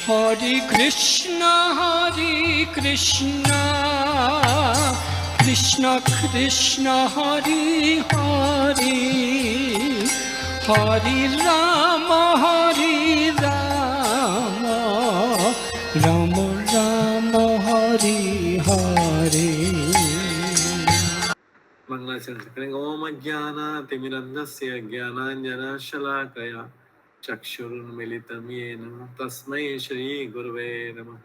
हरे कृष्णा कृष्ण कृष्ण हरे हरे, हरे राम राम राम हरे हरे। मंगलाचरण करेंगे। ओम अज्ञानातिमिरन्धस्य ज्ञानाञ्जनशलाकया चक्षुरुन्मिलितं येन तस्मै श्रीगुरवे नमः।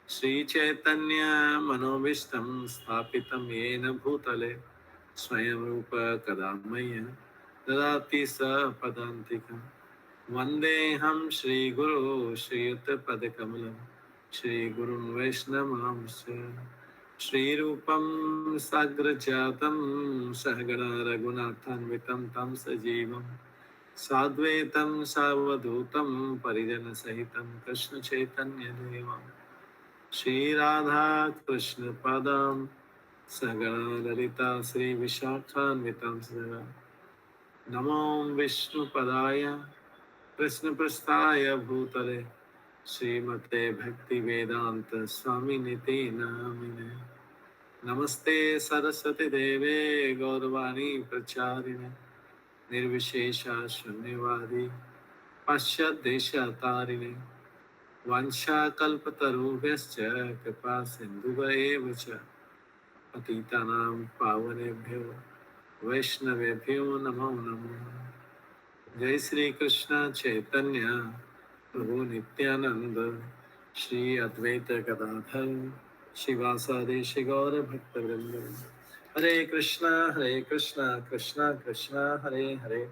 श्रीचैतन्य मनोभीष्टं स्थापितं येन भूतले स्वयं रूप कदा मह्यं ददाति सपदान्तिकं। वन्देऽहं श्रीगुरो श्रीयुतपदकमलं श्रीगुरुं वैष्णवांश्च। श्रीरूपं साग्रजातं सहगण रघुनाथान्वितं तं सजीवं साद्वैतं सावधूतं परिजनसहितं कृष्णचैतन्यदेवं श्रीराधा कृष्णपदं सहगण ललिता श्रीविशाखान्वितं सदा। नमो विष्णुपदाय कृष्णप्रस्थाय भूतले श्रीमते भक्तिवेदांत स्वामिनिति नामिने। नमस्ते सरस्वती देवे गौरवाणी प्रचारिणे निर्विशेषा शून्यवादी पाश्चात्यदेशतारिणे वंशाकल्पतरुभ्यश्च कृपा सिन्धुभ्येव च पतितानां पावनेभ्यो वैष्णवेभ्यो नमो नमः। जय श्री कृष्ण चैतन्य प्रभु नित्यानंद श्री अद्वैत गदाधर शिवासादि श्री गौर भक्त वृंद। हरे कृष्णा कृष्णा कृष्णा हरे हरे,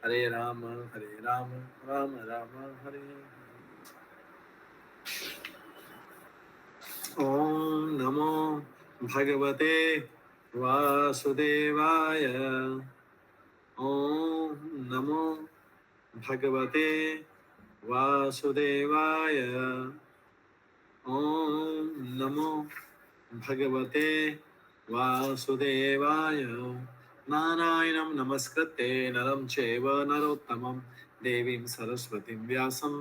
हरे राम राम राम हरे हरे। ओम नमो भगवते वासुदेवाय। ओम नमो भगवते वासुदेवाय। ओम नमो भगवते वासुदेवाय। नारायणं नमस्कृत्य नरं चैव नरोत्तमं देवीं सरस्वतीं व्यासं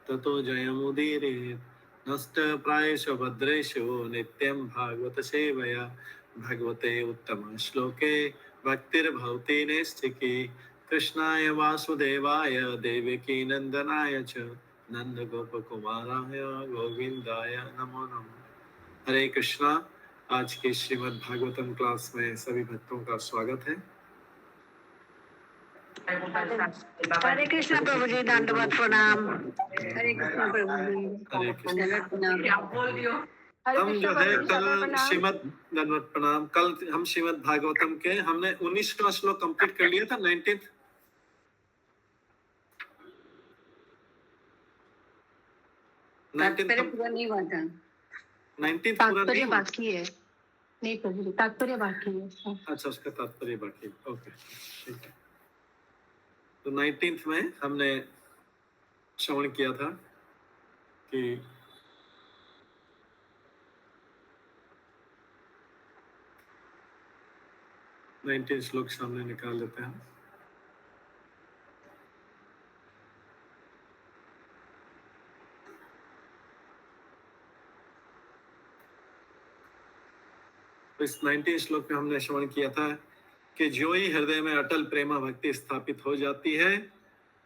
ततो जयमुदीरयेत्। नष्टप्रायेषु भद्रेषु नित्यं भागवत सेवया भगवते उत्तम श्लोके भक्तिर्भवति नैष्ठिकी। कृष्णाय वासुदेवाय देवकी नंदनाय च नंद गोप कुमाराय गोविंदाय नमो नमः। हरे कृष्णा। आज के श्रीमद् भागवतम क्लास में सभी भक्तों का स्वागत है। हरे कृष्णा प्रभु जी, दंडवत प्रणाम। हरे कृष्णा प्रभु जी। हरे कृष्णा। हरे हम जो कृष्णा है प्रभु जी, कल प्रणाम। श्रीमद् दंडवत प्रणाम, कल हम श्रीमद् भागवतम के हमने 19वां श्लोक कंप्लीट कर लिया था। 19th तात्पर्य पूरा नहीं हुआ था। 19th पूरा नहीं हुआ? बाकी है। नहीं प्रभु जी, तात्पर्य बाकी है। अच्छा, उसका तात्पर्य बाकी। ओके, ठीक है। तो 19th में हमने श्रवण किया था कि श्लोक सामने निकाल लेते हैं। तो इस 19 श्लोक में हमने श्रवण किया था कि जो ही हृदय में अटल प्रेमा भक्ति स्थापित हो जाती है,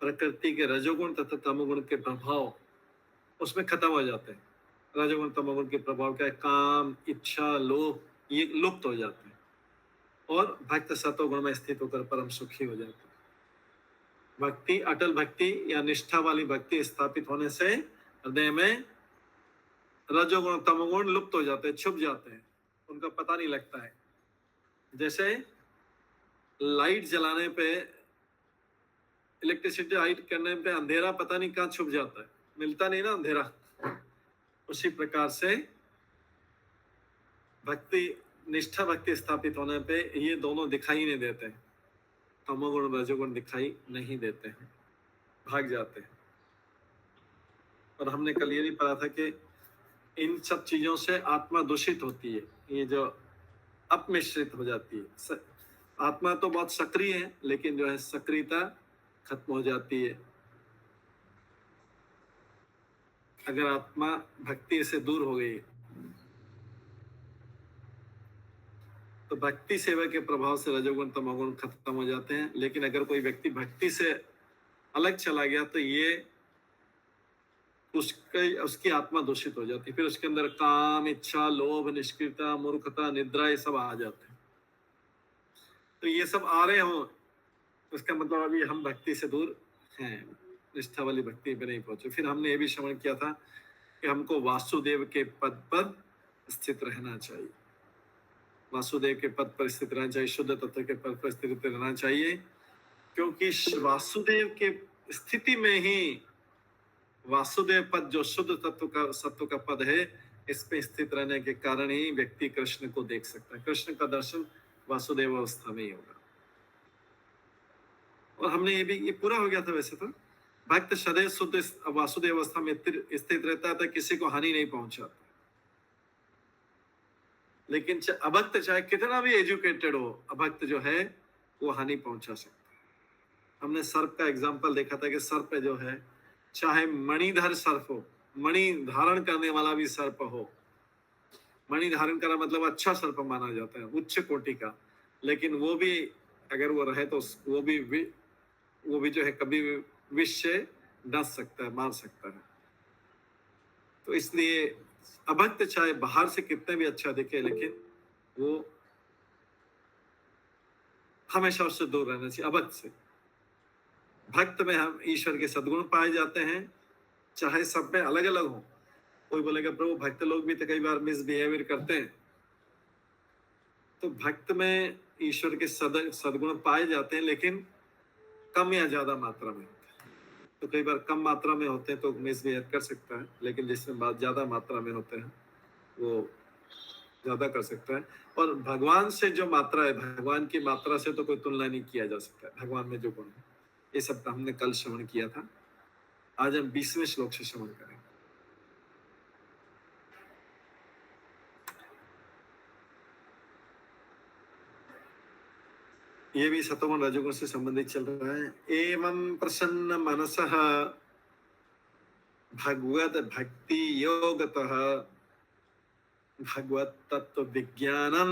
प्रकृति के रजोगुण तथा तमोगुण के प्रभाव उसमें खत्म हो जाते हैं। रजोगुण तमोगुण के प्रभाव क्या है? काम, इच्छा, लोभ, ये लुप्त हो जाते हैं और भक्त सतोगुण में स्थित होकर परम सुखी हो जाते हैं। भक्ति, अटल भक्ति या निष्ठा वाली भक्ति स्थापित होने से हृदय में रजोगुण तमोगुण लुप्त हो जाते हैं, छुप जाते हैं, उनका पता नहीं लगता है। जैसे लाइट जलाने पे, इलेक्ट्रिसिटी लाइट करने पे अंधेरा पता नहीं कहाँ छुप जाता है, मिलता नहीं ना अंधेरा। उसी प्रकार से भक्ति, निष्ठा भक्ति स्थापित होने पे ये दोनों दिखाई नहीं देते हैं, तमोगुण रजोगुण दिखाई नहीं देते हैं, भाग जाते हैं। और हमने कल ये भी पढ़ा था कि इन सब चीजों से आत्मा दूषित होती है, ये जो अपमिश्रित हो जाती है। आत्मा तो बहुत सक्रिय है, लेकिन जो है सक्रियता खत्म हो जाती है। अगर आत्मा भक्ति से दूर हो गई तो भक्ति सेवा के प्रभाव से रजोगुण तमोगुण खत्म हो जाते हैं। लेकिन अगर कोई व्यक्ति भक्ति से अलग चला गया तो ये उसकी आत्मा दूषित हो जाती है। फिर उसके अंदर काम, इच्छा, लोभ, निष्क्रियता, मूर्खता, निद्रा, ये सब आ जाते हैं। तो ये सब आ रहे हो उसका मतलब अभी हम भक्ति से दूर हैं, निष्ठा वाली भक्ति पे नहीं पहुंचे। फिर हमने ये भी श्रवण किया था कि हमको वासुदेव के पद पर स्थित रहना चाहिए। वासुदेव के पद पर स्थित रहना चाहिए, शुद्ध तत्व के पद पर स्थित रहना चाहिए, क्योंकि वासुदेव के स्थिति में ही वासुदेव पद जो शुद्ध तत्व का सत्व का पद है, इस पे स्थित रहने के कारण ही व्यक्ति कृष्ण को देख सकता है। कृष्ण का दर्शन वासुदेव अवस्था में ही होगा। और हमने ये पूरा हो गया था। वैसे तो भक्त सदैव शुद्ध वासुदेव अवस्था में स्थित रहता था, किसी को हानि नहीं पहुंचाता। लेकिन अभक्त चाहे कितना भी एजुकेटेड हो, अभक्त जो है वो हानि पहुंचा सकता है। हमने सर्प का एग्जाम्पल देखा था कि सर्प जो है, चाहे मणिधर सर्प हो, मणि धारण करने वाला भी सर्प हो, मणि धारण करना मतलब अच्छा सर्प माना जाता है, उच्च कोटि का, लेकिन वो भी अगर वो रहे तो वो भी जो है कभी विष से डस सकता है, मार सकता है। तो इसलिए अभक्त चाहे बाहर से कितने भी अच्छा दिखे, लेकिन वो हमेशा उससे दूर रहना चाहिए, अभक्त से। भक्त में हम ईश्वर के सद्गुण पाए जाते हैं, चाहे सब में अलग अलग हो। कोई बोलेगा प्रभु भक्त लोग भी तो कई बार मिसबिहेवियर करते हैं, तो भक्त में ईश्वर के सद्गुण पाए जाते हैं, लेकिन कम या ज्यादा मात्रा में होते हैं। तो कई बार कम मात्रा में होते हैं तो मिसबिहेव कर सकता है, लेकिन जिसमें ज्यादा मात्रा में होते हैं वो ज्यादा कर सकता है। और भगवान से जो मात्रा है, भगवान की मात्रा से तो कोई तुलना नहीं किया जा सकता है। भगवान में जो गुण है, ये सब हमने कल श्रवण किया था। आज हम 20वें श्लोक से श्रवण करेंगे। ये भी सतोगुण रजोगुण से संबंधित चल रहा है। एवं प्रसन्न मनसः भगवत भक्ति योगतः भगवत तत्व विज्ञानम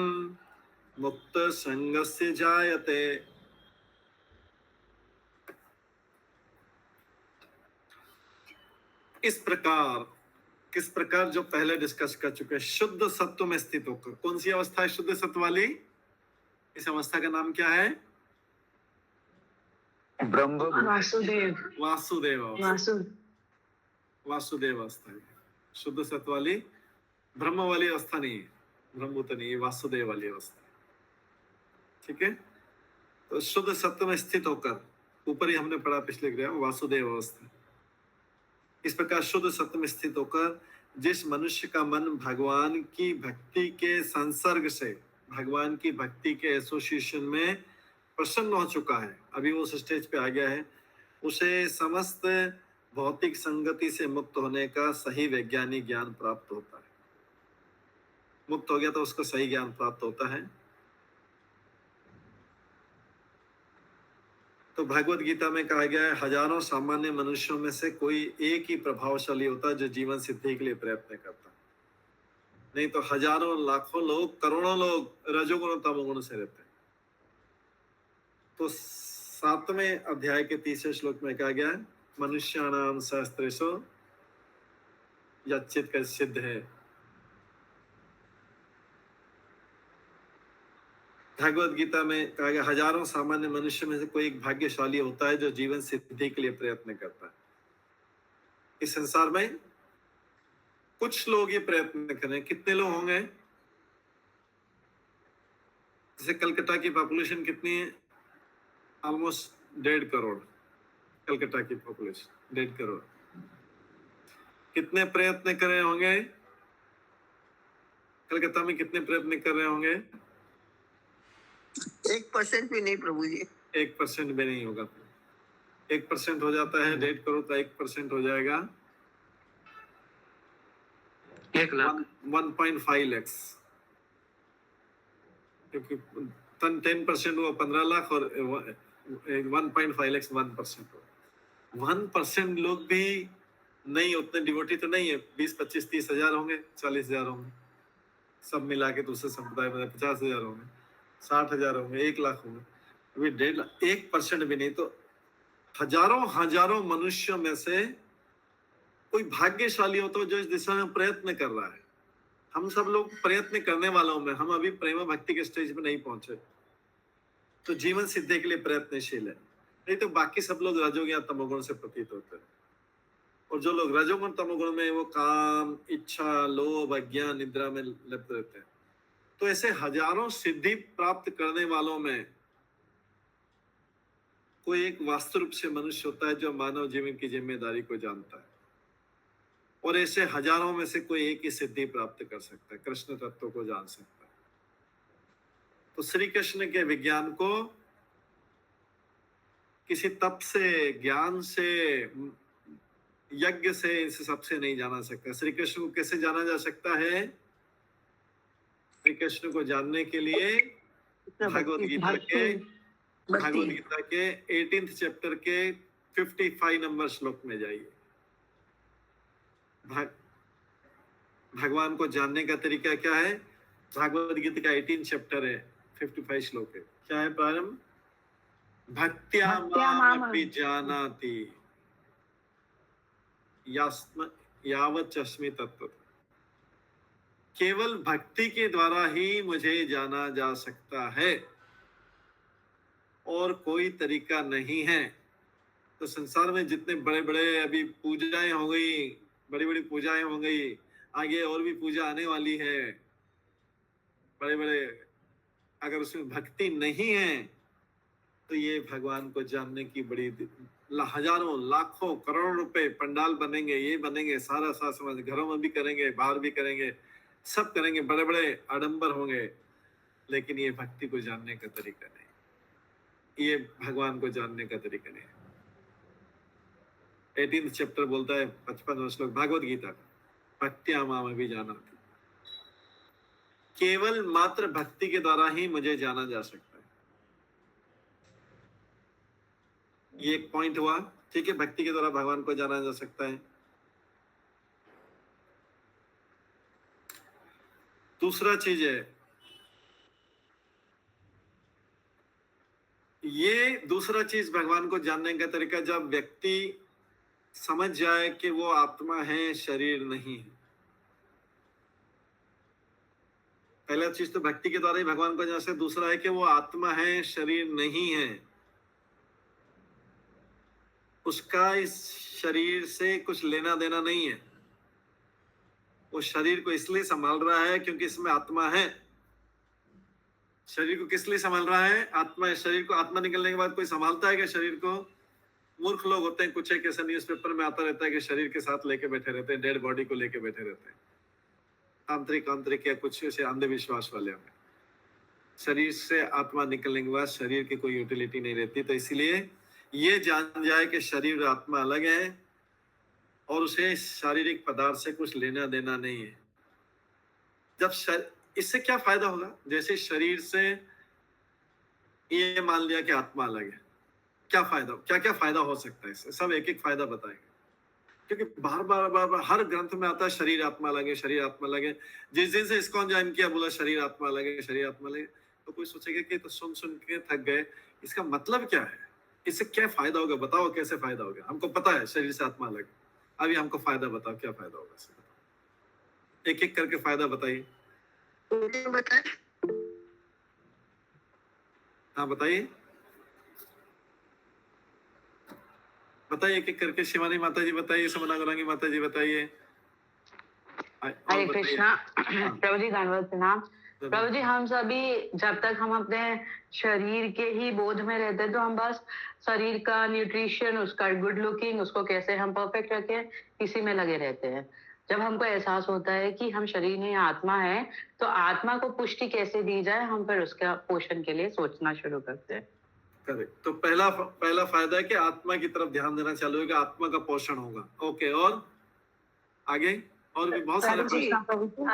मुक्त संगस्य जायते। इस प्रकार, किस प्रकार, जो पहले डिस्कस कर चुके हैं, शुद्ध सत्व में स्थित होकर। कौन सी अवस्था है शुद्ध सत्व वाली? इस अवस्था का नाम क्या है? ब्रह्म वासुदेव वासुदेव अवस्था है। शुद्ध सत्व वाली ब्रह्म वाली अवस्था नहीं है, ब्रह्मभूत नहीं है, वासुदेव वाली अवस्था। ठीक है, तो शुद्ध सत्व में स्थित होकर, ऊपर ही हमने पढ़ा पिछले क्रिया, वासुदेव अवस्था। इस प्रकार शुद्ध सत्व में स्थित होकर जिस मनुष्य का मन भगवान की भक्ति के संसर्ग से, भगवान की भक्ति के एसोसिएशन में प्रसन्न हो चुका है, अभी वो उस स्टेज पे आ गया है, उसे समस्त भौतिक संगति से मुक्त होने का सही वैज्ञानिक ज्ञान प्राप्त होता है। मुक्त हो गया तो उसको सही ज्ञान प्राप्त होता है। तो भगवत गीता में कहा गया है, हजारों सामान्य मनुष्यों में से कोई एक ही प्रभावशाली होता है जो जीवन सिद्धि के लिए प्रयत्न करता है। नहीं तो हजारों लाखों लोग, करोड़ों लोग रजोगुण और तमोगुण से रहते हैं। तो 7वें अध्याय के 3 श्लोक में कहा गया है, मनुष्याणाम सहस्रेषु यच्चित् कश्चित् है। भगवत गीता में कहा गया, हजारों सामान्य मनुष्य में से कोई एक भाग्यशाली होता है जो जीवन सिद्धि के लिए प्रयत्न करता है। इस संसार में कुछ लोग ये प्रयत्न करें, कितने लोग होंगे? जैसे कलकत्ता की पॉपुलेशन कितनी है? ऑलमोस्ट 1.5 करोड़। कलकत्ता की पॉपुलेशन 1.5 करोड़। कितने प्रयत्न कर रहे होंगे? कलकत्ता में कितने प्रयत्न कर रहे होंगे? 1% भी नहीं प्रभु जी। 1% भी नहीं होगा। 1% हो जाता है 1.5 करोड़ का, 1% हो जाएगा 1 लाख, 1.5 लाख। क्योंकि 10% हुआ 15 लाख और 1.5 लाख 1% हो। 1% लोग भी नहीं, उतने डिवोटी तो नहीं है, 20, 25, 30 हजार होंगे, 40 हजार होंगे, सब मिला के दूसरे संप्रदाय में 50 हजार होंगे, 60 हजार होंगे, 1 लाख होंगे, अभी 1.5 लाख, 1% भी नहीं, तो हजारों हजारों मनुष्यों में से कोई भाग्यशाली होता है जो इस दिशा में प्रयत्न कर रहा है। हम सब लोग प्रयत्न करने वालों में, हम अभी प्रेम भक्ति के स्टेज पे नहीं पहुंचे, तो जीवन सिद्धि के लिए प्रयत्नशील है, नहीं तो बाकी सब लोग रजोगुण या तमोगुण से प्रतीत होते हैं। और जो लोग रजोगुण तमोगुण में, वो काम, इच्छा, लोभ, अज्ञान, निद्रा में लिप्त रहते हैं। तो ऐसे हजारों सिद्धि प्राप्त करने वालों में कोई एक वास्तु रूप से मनुष्य होता है जो मानव जीवन की जिम्मेदारी को जानता है, और ऐसे हजारों में से कोई एक ही सिद्धि प्राप्त कर सकता है, कृष्ण तत्व को जान सकता है। तो श्री कृष्ण के विज्ञान को किसी तप से, ज्ञान से, यज्ञ से, इस सबसे नहीं जाना सकता। श्री कृष्ण को कैसे जाना जा सकता है? श्री कृष्ण को जानने के लिए भगवद गीता के 18th चैप्टर के 55 नंबर श्लोक में जाइए। भगवान को जानने का तरीका क्या है? भगवद गीता का 18 चैप्टर है, 55 श्लोक है। क्या है प्रारंभ? भक्त्या मामपि जानाति यावत् अस्मि तत्त्व। केवल भक्ति के द्वारा ही मुझे जाना जा सकता है, और कोई तरीका नहीं है। तो संसार में जितने बड़े बड़े अभी पूजाएं हो गई, बड़ी बड़ी पूजाएं हो गई, आगे और भी पूजा आने वाली है, बड़े बड़े, अगर उसमें भक्ति नहीं है तो ये भगवान को जानने की बड़ी, हजारों, लाखों, करोड़ों रुपए पंडाल बनेंगे, ये बनेंगे, सारा समाज, घरों में भी करेंगे, बाहर भी करेंगे, सब करेंगे, बड़े बड़े आडंबर होंगे, लेकिन ये भक्ति को जानने का तरीका नहीं, ये भगवान को जानने का तरीका नहीं। 18th चैप्टर बोलता है, 55वां श्लोक भागवत गीता का, भक्त्या मामपि जानाति, केवल मात्र भक्ति के द्वारा ही मुझे जाना जा सकता है। ये एक पॉइंट हुआ, ठीक है, भक्ति के द्वारा भगवान को जाना जा सकता है। दूसरा चीज है, ये दूसरा चीज भगवान को जानने का तरीका, जब व्यक्ति समझ जाए कि वो आत्मा है, शरीर नहीं है। पहला चीज तो भक्ति के द्वारा ही भगवान को जान सकते, दूसरा है कि वो आत्मा है, शरीर नहीं है, उसका इस शरीर से कुछ लेना देना नहीं है। वो शरीर को इसलिए संभाल रहा है क्योंकि इसमें आत्मा है। शरीर को किस लिए संभाल रहा है? आत्मा है। शरीर को, आत्मा निकलने के बाद कोई संभालता है क्या शरीर को? मूर्ख लोग होते हैं कुछ, एक ऐसा न्यूज़पेपर में आता रहता है कि शरीर के साथ लेके बैठे रहते हैं, डेड बॉडी को लेके बैठे रहते हैं, तांत्रिक या कुछ ऐसे अंधविश्वास वाले हमें। शरीर से आत्मा निकलने के बाद शरीर की कोई यूटिलिटी नहीं रहती। तो इसलिए ये जान जाए कि शरीर और आत्मा अलग है, और उसे शारीरिक पदार्थ से कुछ लेना देना नहीं है। जब इससे क्या फायदा होगा? जैसे शरीर से ये मान लिया कि आत्मा अलग है, क्या फायदा, क्या क्या फायदा हो सकता है इससे? सब एक एक फायदा बताएंगे, क्योंकि बार बार हर ग्रंथ में आता है शरीर आत्मा अलग है, शरीर आत्मा अलग है। जिस दिन से इसको ज्वाइन किया, बोला शरीर आत्मा अलग है, शरीर आत्मा अलग है, तो कोई सोचेगा कि तो सुन के थक गए, इसका मतलब क्या है, इससे क्या फायदा होगा, बताओ कैसे फायदा होगा? हमको पता है शरीर से आत्मा अलग, अभी हमको फायदा बताओ, क्या फायदा होगा इससे? एक एक करके फायदा बताइए। हाँ बताइए, बताइए एक एक करके। शिवानी माता जी बताइए, समना गौरांगी माता जी बताइए। हरे कृष्णा। प्रभु जी धन्यवाद, प्रणाम। प्रभु जी, हम सभी जब तक हम अपने शरीर के ही बोध में रहते हैं, तो हम बस शरीर का न्यूट्रिशन, उसका गुड लुकिंग, उसको कैसे हम परफेक्ट रखें, इसी में लगे रहते हैं। जब हमको एहसास होता है कि हम शरीर नहीं आत्मा है, तो आत्मा को पुष्टि कैसे दी जाए, हम फिर उसका पोषण के लिए सोचना शुरू करते हैं। करेक्ट। तो पहला फायदा है कि आत्मा की तरफ ध्यान देना चालू होगा, आत्मा का पोषण होगा। ओके, और आगे और भी बहुत सारे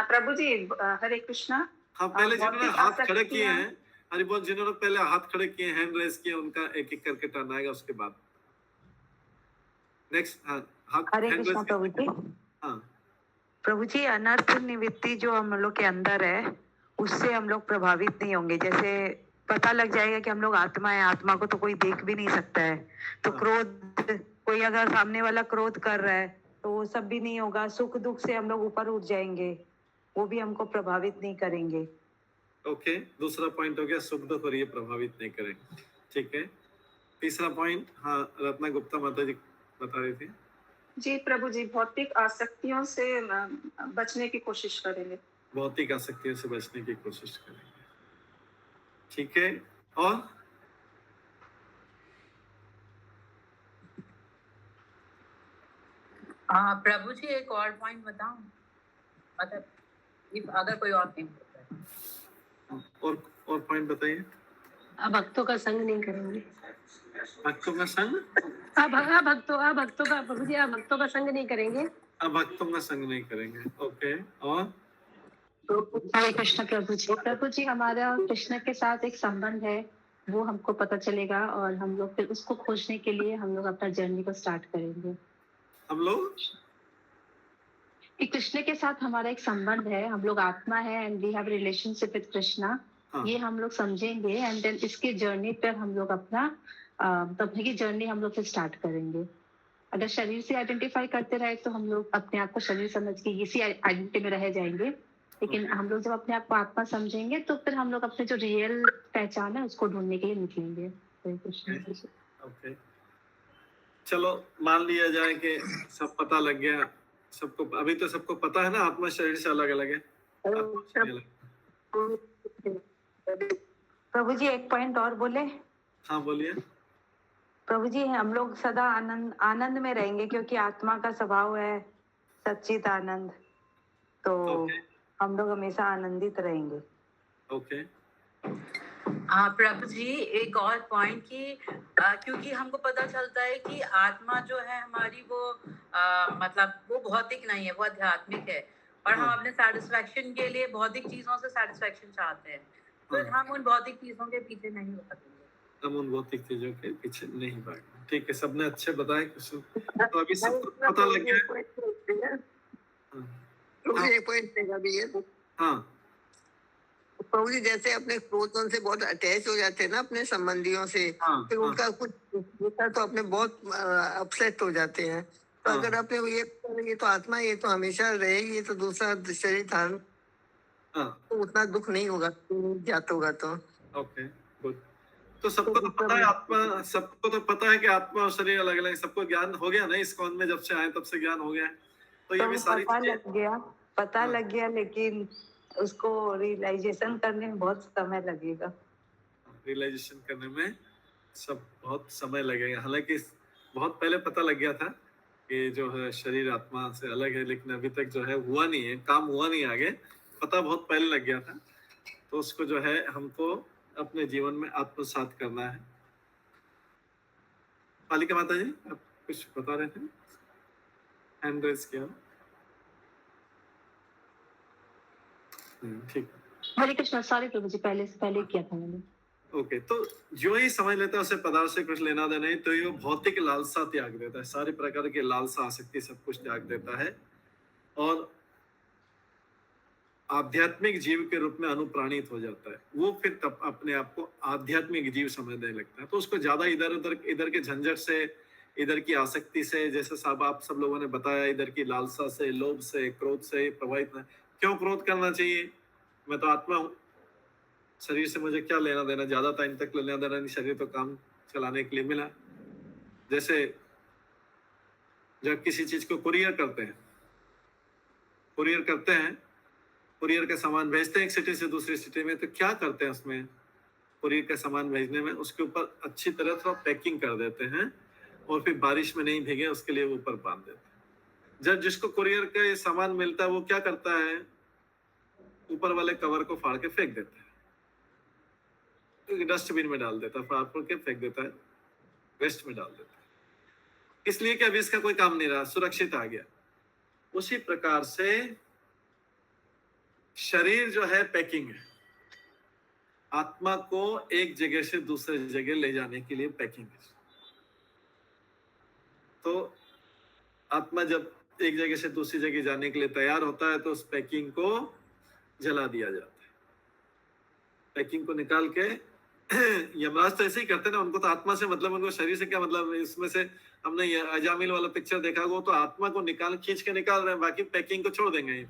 प्रभु जी हरे कृष्णा। हाँ, पहले जिन्होंने हाथ खड़े किए हैं, हरि बोल, जिन्होंने पहले हाथ खड़े किए, हैंड रेस किए, उनका एक एक करके टर्न आएगा, उसके बाद नेक्स्ट। हाँ हरे कृष्णा प्रभु जी। हाँ प्रभु जी, अनर्थ निवृत्ति जो हम लोग के अंदर है, उससे हम लोग प्रभावित नहीं होंगे। जैसे पता लग जाएगा कि हम लोग आत्मा है, आत्मा को तो कोई देख भी नहीं सकता है, तो हाँ। क्रोध, कोई अगर सामने वाला क्रोध कर रहा है तो वो सब भी नहीं होगा। सुख दुख से हम लोग ऊपर उठ जाएंगे, वो भी हमको प्रभावित नहीं करेंगे। ओके, दूसरा पॉइंट हो गया, सुख दुख और ये प्रभावित नहीं करेंगे। ठीक है, तीसरा पॉइंट, हाँ रत्ना गुप्ता माता जी बता रही थी। जी प्रभु जी, भौतिक आसक्तियों से बचने की कोशिश करेंगे। भौतिक आसक्तियों से बचने की कोशिश करेंगे। ठीक है, और प्रभु जी एक और पॉइंट बताऊं, मतलब अगर कोई और नहीं और पॉइंट बताइए। अब भक्तों का संग नहीं करेंगे। भक्तों का संग, भक्तों का प्रभु जी, भक्तों का संग नहीं करेंगे। अब भक्तों का संग नहीं करेंगे। ओके, और हरे कृष्ण प्रभु जी, हमारा कृष्ण के साथ एक संबंध है, वो हमको पता चलेगा और हम लोग फिर उसको खोजने के लिए हम लोग अपना जर्नी को स्टार्ट करेंगे। हम लोग कि कृष्ण के साथ हमारा एक संबंध है, हम लोग आत्मा है and we have relationship with Krishna, ये हम लोग समझेंगे एंड देन इसके जर्नी पर हम लोग अपना तब की जर्नी हम लोग फिर स्टार्ट करेंगे। अगर शरीर से आइडेंटिफाई करते रहे तो हम लोग अपने आप को शरीर समझ के इसी आइडेंटिटी में रह जाएंगे, लेकिन हम लोग जब अपने आप को आत्मा समझेंगे तो फिर हम लोग अपने जो रियल पहचान है उसको ढूंढने के लिए निकलेंगे। ओके, चलो मान लिया जाए कि सब पता लग गया सबको। अभी तो सबको पता है ना आत्मा शरीर से अलग अलग है। प्रभु जी एक पॉइंट और बोले। हाँ बोलिए। प्रभु जी, हम लोग सदा आनंद में रहेंगे क्योंकि आत्मा का स्वभाव है सच्चित आनंद, तो हम लोग हमेशा आनंदित रहेंगे। ओके, प्रभु जी एक और पॉइंट कि क्योंकि हमको पता चलता है कि आत्मा जो है हमारी वो मतलब वो भौतिक नहीं है, वो आध्यात्मिक है, और हम अपने सेटिस्फैक्शन के लिए भौतिक चीजों से सेटिस्फैक्शन चाहते हैं, तो हम उन भौतिक चीजों के पीछे नहीं भागेंगे। हम उन भौतिक चीजों के पीछे नहीं भागेंगे। ठीक है, सबने अच्छे बताए कुछ, तो अभी सबको पता लग गया। हाँ प्रभु जी, जैसे अपने क्लोज से बहुत अटैच हो जाते हैं ना अपने संबंधियों से, फिर उनका कुछ होता तो अपने बहुत अपसेट हो जाते हैं। तो अगर अपने ये तो आत्मा, ये तो हमेशा रहेगी, ये तो दूसरा शरीर धारण, तो उतना दुख नहीं होगा ज्ञात होगा तो। Okay, good. तो सबको तो पता है आत्मा, सबको तो पता है कि आत्मा और शरीर अलग अलग, सबको ज्ञान हो गया ना इस्कॉन में, जब से आए तब से ज्ञान हो गया। तो ये भी सारी पता लग गया, लेकिन उसको रियलाइजेशन करने में बहुत समय लगेगा। रियलाइजेशन करने में बहुत समय लगेगा। हालांकि बहुत पहले पता लग गया था कि जो है शरीर आत्मा से अलग है, लेकिन अभी तक जो है हुआ नहीं है, काम हुआ नहीं आगे। पता बहुत पहले लग गया था, तो उसको जो है हमको अपने जीवन में आत्मसात करना है। पालिका माता जी आप कुछ बता रहे थे, हैंड रेज किया। ठीक, हरे कृष्ण, सॉरी प्रभु जी, पहले किया था मैंने। ओके, तो जो ही समझ लेता है उसे पदार्थ से कुछ लेना देना नहीं, तो ये भौतिक लालसा त्याग देता है, सारे प्रकार के लालसा आसक्ति सब कुछ त्याग देता है, और आध्यात्मिक जीव के रूप में अनुप्राणित हो जाता है। वो फिर तब अपने आप को आध्यात्मिक जीव समझने लगता है। तो उसको ज्यादा इधर के झंझट से, इधर की आसक्ति से, जैसे साहब आप सब लोगों ने बताया, इधर की लालसा से, लोभ से, क्रोध से प्रभावित न। क्यों क्रोध करना चाहिए? मैं तो आत्मा हूँ, शरीर से मुझे क्या लेना देना, ज्यादा टाइम तक लेना देना नहीं, शरीर तो काम चलाने के लिए मिला। जैसे जब किसी चीज को कुरियर करते हैं, कुरियर का सामान भेजते हैं एक सिटी से दूसरी सिटी में, तो क्या करते हैं उसमें, कुरियर का सामान भेजने में उसके ऊपर अच्छी तरह थोड़ा पैकिंग कर देते हैं, और फिर बारिश में नहीं भीगे उसके लिए ऊपर बांध देते हैं। जब जिसको कुरियर का ये सामान मिलता है वो क्या करता है, ऊपर वाले कवर को फाड़ के फेंक देता है, डस्टबिन में डाल देता है, फाड़ के फेंक देता है, वेस्ट में डाल देता है, इसलिए कि अभी इसका कोई काम नहीं रहा, सुरक्षित आ गया। उसी प्रकार से शरीर जो है पैकिंग है, आत्मा को एक जगह से दूसरे जगह ले जाने के लिए पैकिंग है। तो आत्मा जब एक जगह से दूसरी जगह जाने के लिए तैयार होता है तो उस पैकिंग को जला दिया जाता है। पैकिंग को निकाल के यमराज तो ऐसे ही करते ना, उनको तो आत्मा से मतलब, उनको शरीर से क्या मतलब। इसमें से हमने ये अजामिल वाला पिक्चर देखा, वो तो आत्मा को खींच के निकाल रहे हैं, बाकी पैकिंग को छोड़ देंगे।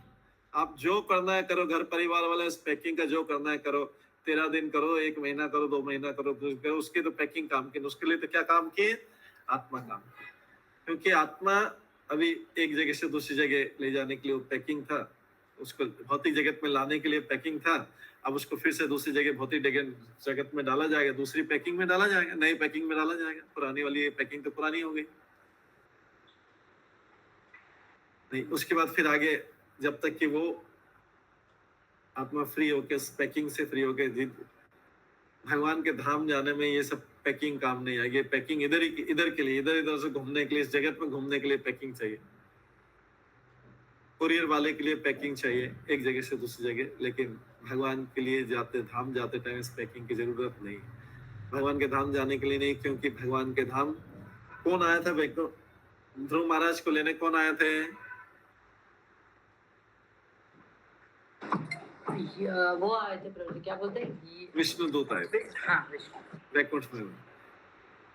आप जो करना है करो, घर परिवार वाले इस पैकिंग का जो करना है करो, 13 दिन करो, 1 महीना करो, 2 महीना करो, उसके तो पैकिंग काम की, उसके लिए तो क्या काम किए, आत्मा काम की। क्योंकि आत्मा अभी एक जगह से दूसरी जगह ले जाने के लिए पैकिंग था, उसको भौतिक जगत में लाने के लिए पैकिंग था। अब उसको फिर से दूसरी जगह भौतिक जगत में डाला जाएगा, दूसरी पैकिंग में डाला जाएगा, नई पैकिंग में डाला जाएगा। पुरानी वाली पैकिंग तो पुरानी हो गई नहीं। उसके बाद फिर आगे जब तक कि वो आत्मा फ्री होके, पैकिंग से फ्री होके भगवान के धाम जाने में ये सब पैकिंग काम नहीं आएगी। पैकिंग इधर के लिए, इधर से घूमने के लिए, इस जगत में घूमने के लिए पैकिंग चाहिए। कुरियर वाले के लिए पैकिंग चाहिए एक जगह से दूसरी जगह, लेकिन भगवान के लिए धाम जाते टाइम इस पैकिंग की जरूरत नहीं। भगवान के धाम जाने के लिए नहीं, क्योंकि भगवान के धाम कौन आया था ध्रुव महाराज को लेने? कौन आए थे? वो आए थे प्रभु, क्या बोलते हैं, विष्णु दूत आए थे। हाँ, विष्णु। वैकुंठ में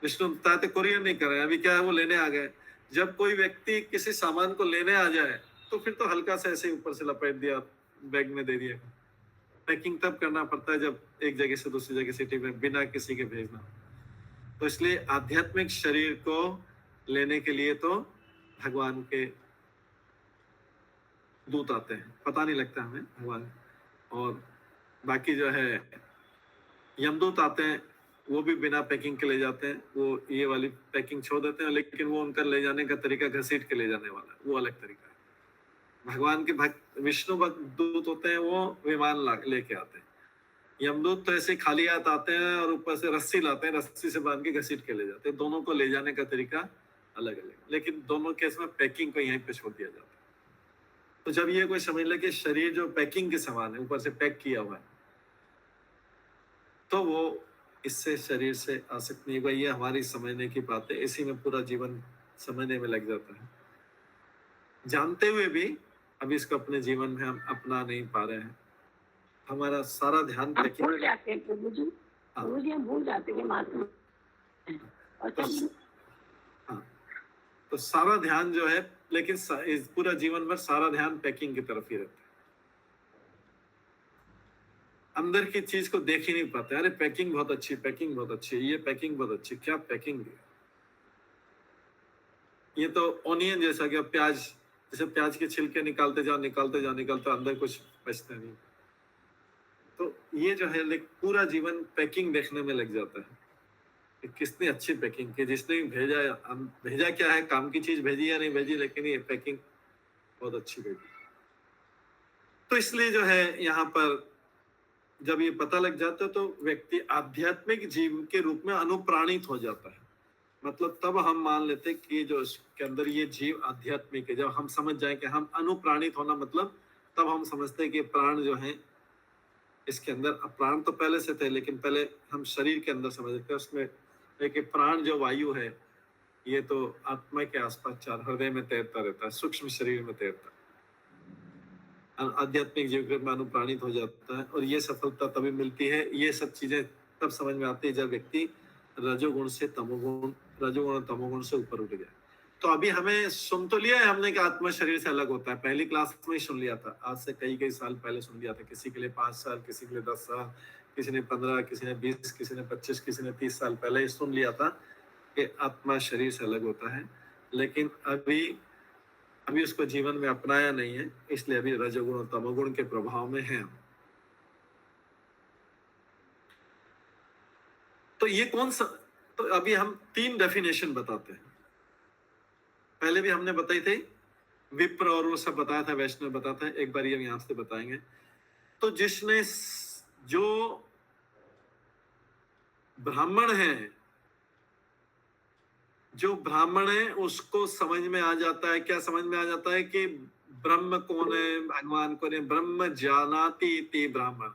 विष्णु दूत आए थे, कुरियर नहीं कर रहे, अभी क्या है वो लेने आ गए। जब कोई व्यक्ति किसी सामान को लेने आ जाए तो फिर तो हल्का सा ऐसे ऊपर से लपेट दिया, बैग में दे दिया। पैकिंग तब करना पड़ता है जब एक जगह से दूसरी जगह सिटी में बिना किसी के भेजना। तो इसलिए आध्यात्मिक शरीर को लेने के लिए तो भगवान के दूत आते हैं, पता नहीं लगता हमें भगवान। और बाकी जो है यमदूत आते हैं, वो भी बिना पैकिंग के ले जाते हैं। वो ये वाली पैकिंग छोड़ देते हैं, लेकिन वो उनका ले जाने का तरीका घसीट के ले जाने वाला है, वो अलग तरीका है। भगवान के भक्त विष्णु भक्त दूत होते हैं, वो विमान लेके आते हैं। यमदूत तो ऐसे खाली हाथ आते हैं और ऊपर से रस्सी लाते हैं, रस्सी से बांध के घसीट के ले जाते हैं। दोनों को ले जाने का तरीका अलग अलग, लेकिन दोनों केस में पैकिंग को यहीं पे छोड़ दिया जाता है। तो जब ये कोई समझ ले कि शरीर जो पैकिंग के समान है, ऊपर से पैक किया हुआ है, तो वो इससे शरीर से आसक्त नहीं होगा। ये हमारी समझने की बात है, इसी में पूरा जीवन समझने में लग जाता है। जानते हुए भी अभी इसको अपने जीवन में हम अपना नहीं पा रहे हैं। हमारा सारा ध्यान पैकिंग, भूल जाते हैं प्रभु जी, प्रभु जी हम भूल जाते हैं महात्मा। तो सारा ध्यान जो है, लेकिन इस पूरा जीवन भर सारा ध्यान पैकिंग की तरफ ही रहता है। अंदर की चीज को देख ही नहीं पाते। अरे पैकिंग बहुत अच्छी, पैकिंग बहुत अच्छी, ये पैकिंग बहुत अच्छी। क्या पैकिंग है? ये तो ऑनियन जैसा, क्या प्याज, जैसे प्याज के छिलके निकालते जाओ, अंदर कुछ बचता नहीं। तो ये जो है पूरा जीवन पैकिंग देखने में लग जाता है कि किसने अच्छी पैकिंग की, जिसने भेजा क्या है, काम की चीज भेजी या नहीं भेजी, लेकिन ये पैकिंग बहुत अच्छी भेजी। तो इसलिए जो है यहाँ पर जब ये पता लग जाता है तो व्यक्ति आध्यात्मिक जीव के रूप में अनुप्राणित हो जाता है। मतलब तब हम मान लेते कि जो इसके अंदर ये जीव आध्यात्मिक है। जब हम समझ जाए कि हम अनुप्राणित होना मतलब, तब हम समझते हैं कि प्राण जो है इसके अंदर, प्राण तो पहले से थे, लेकिन पहले हम शरीर के अंदर समझते हैं उसमें, लेकिन प्राण जो वायु है ये तो आत्मा के आसपास चार हृदय में तैरता रहता है, सूक्ष्म शरीर में तैरता है। आध्यात्मिक जीव में अनुप्राणित हो जाता है। और ये सफलता तभी मिलती है, ये सब चीजें तब समझ में आती है जब व्यक्ति रजोगुण से तमोगुण, रजोगुण और तमोगुण से ऊपर उठ गया। तो अभी हमें सुन तो लिया है हमने कि आत्मा शरीर से अलग होता है, पहली क्लास में ही सुन लिया था, आज से कई साल पहले सुन लिया था। किसी के लिए 5 साल, किसी के लिए 10 साल, किसी ने 15, किसी ने 20, किसी ने 25, किसी ने 30 साल पहले ही सुन लिया था कि आत्मा शरीर से अलग होता है। लेकिन अभी उसको जीवन में अपनाया नहीं है, इसलिए अभी रजोगुण और तमोगुण के प्रभाव में है। तो ये कौन सा, तो अभी हम 3 डेफिनेशन बताते हैं। पहले भी हमने बताई थी, विप्र और वो सब बताया था, वैष्णव बताता है, एक बार ये यहां से बताएंगे। तो जिसने, जो ब्राह्मण है, जो ब्राह्मण है उसको समझ में आ जाता है, क्या समझ में आ जाता है कि ब्रह्म कौन है, भगवान कौन है। ब्रह्म जानाति इति ब्राह्मण,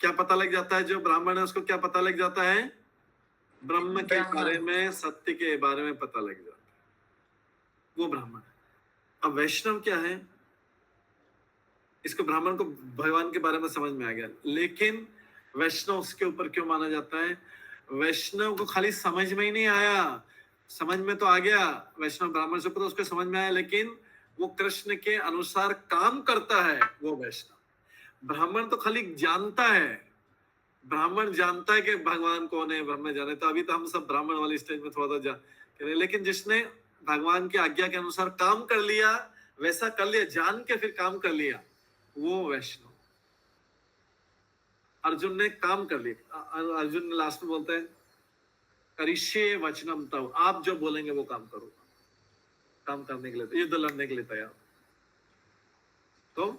क्या पता लग जाता है? जो ब्राह्मण है उसको क्या पता लग जाता है? ब्रह्म के बारे में, सत्य के बारे में पता लग जाता है। वो ब्राह्मण। अब वैष्णव क्या है, इसको ब्राह्मण को भगवान के बारे में समझ में आ गया, लेकिन वैष्णव उसके ऊपर क्यों माना जाता है? वैष्णव को खाली समझ में ही नहीं आया, समझ में तो आ गया, वैष्णव ब्राह्मण से ऊपर उसको समझ में आया, लेकिन वो कृष्ण के अनुसार काम करता है, वो वैष्णव। ब्राह्मण तो खाली जानता है, ब्राह्मण जानता है कि भगवान कौन है, ब्रह्म जाने, तो अभी तो हम सब ब्राह्मण वाली स्टेज में थोड़ा सा लेकिन जिसने भगवान की आज्ञा के अनुसार काम कर लिया, वैसा कर लिया, जान के फिर काम कर लिया, वो वैष्णव। अर्जुन ने काम कर लिया, अर्जुन ने लास्ट में बोलते हैं करिष्ये वचनम तव, आप जो बोलेंगे वो काम करो, काम करने के लिए, युद्ध लड़ने के लिए तैयार। तो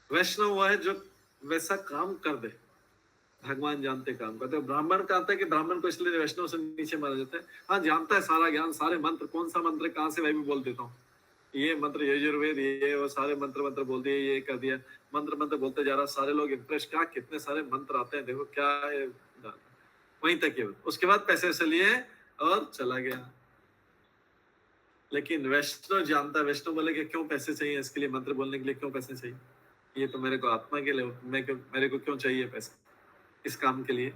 वैष्णव वो है जो वैसा काम कर दे, भगवान जानते काम करते। ब्राह्मण कहता है कि ब्राह्मण को इसलिए वैष्णव से नीचे माना जाता है, हाँ जानता है सारा ज्ञान, सारे मंत्र, कौन सा मंत्र कहाँ से, मैं भी बोल देता हूँ, ये मंत्र यजुर्वेद, ये वो सारे मंत्र बोल दिए, ये कर दिया, मंत्र बोलते जा रहा, सारे लोग इंप्रेस, क्या कितने सारे मंत्र आते हैं, देखो क्या है, वहीं तक है। उसके बाद पैसे से लिए और चला गया। लेकिन वैष्णव जानता है, वैष्णव बोले कि क्यों पैसे चाहिए, इसके लिए मंत्र बोलने के लिए क्यों पैसे चाहिए, ये तो मेरे को आत्मा के लिए, मेरे को क्यों चाहिए पैसे इस काम के लिए?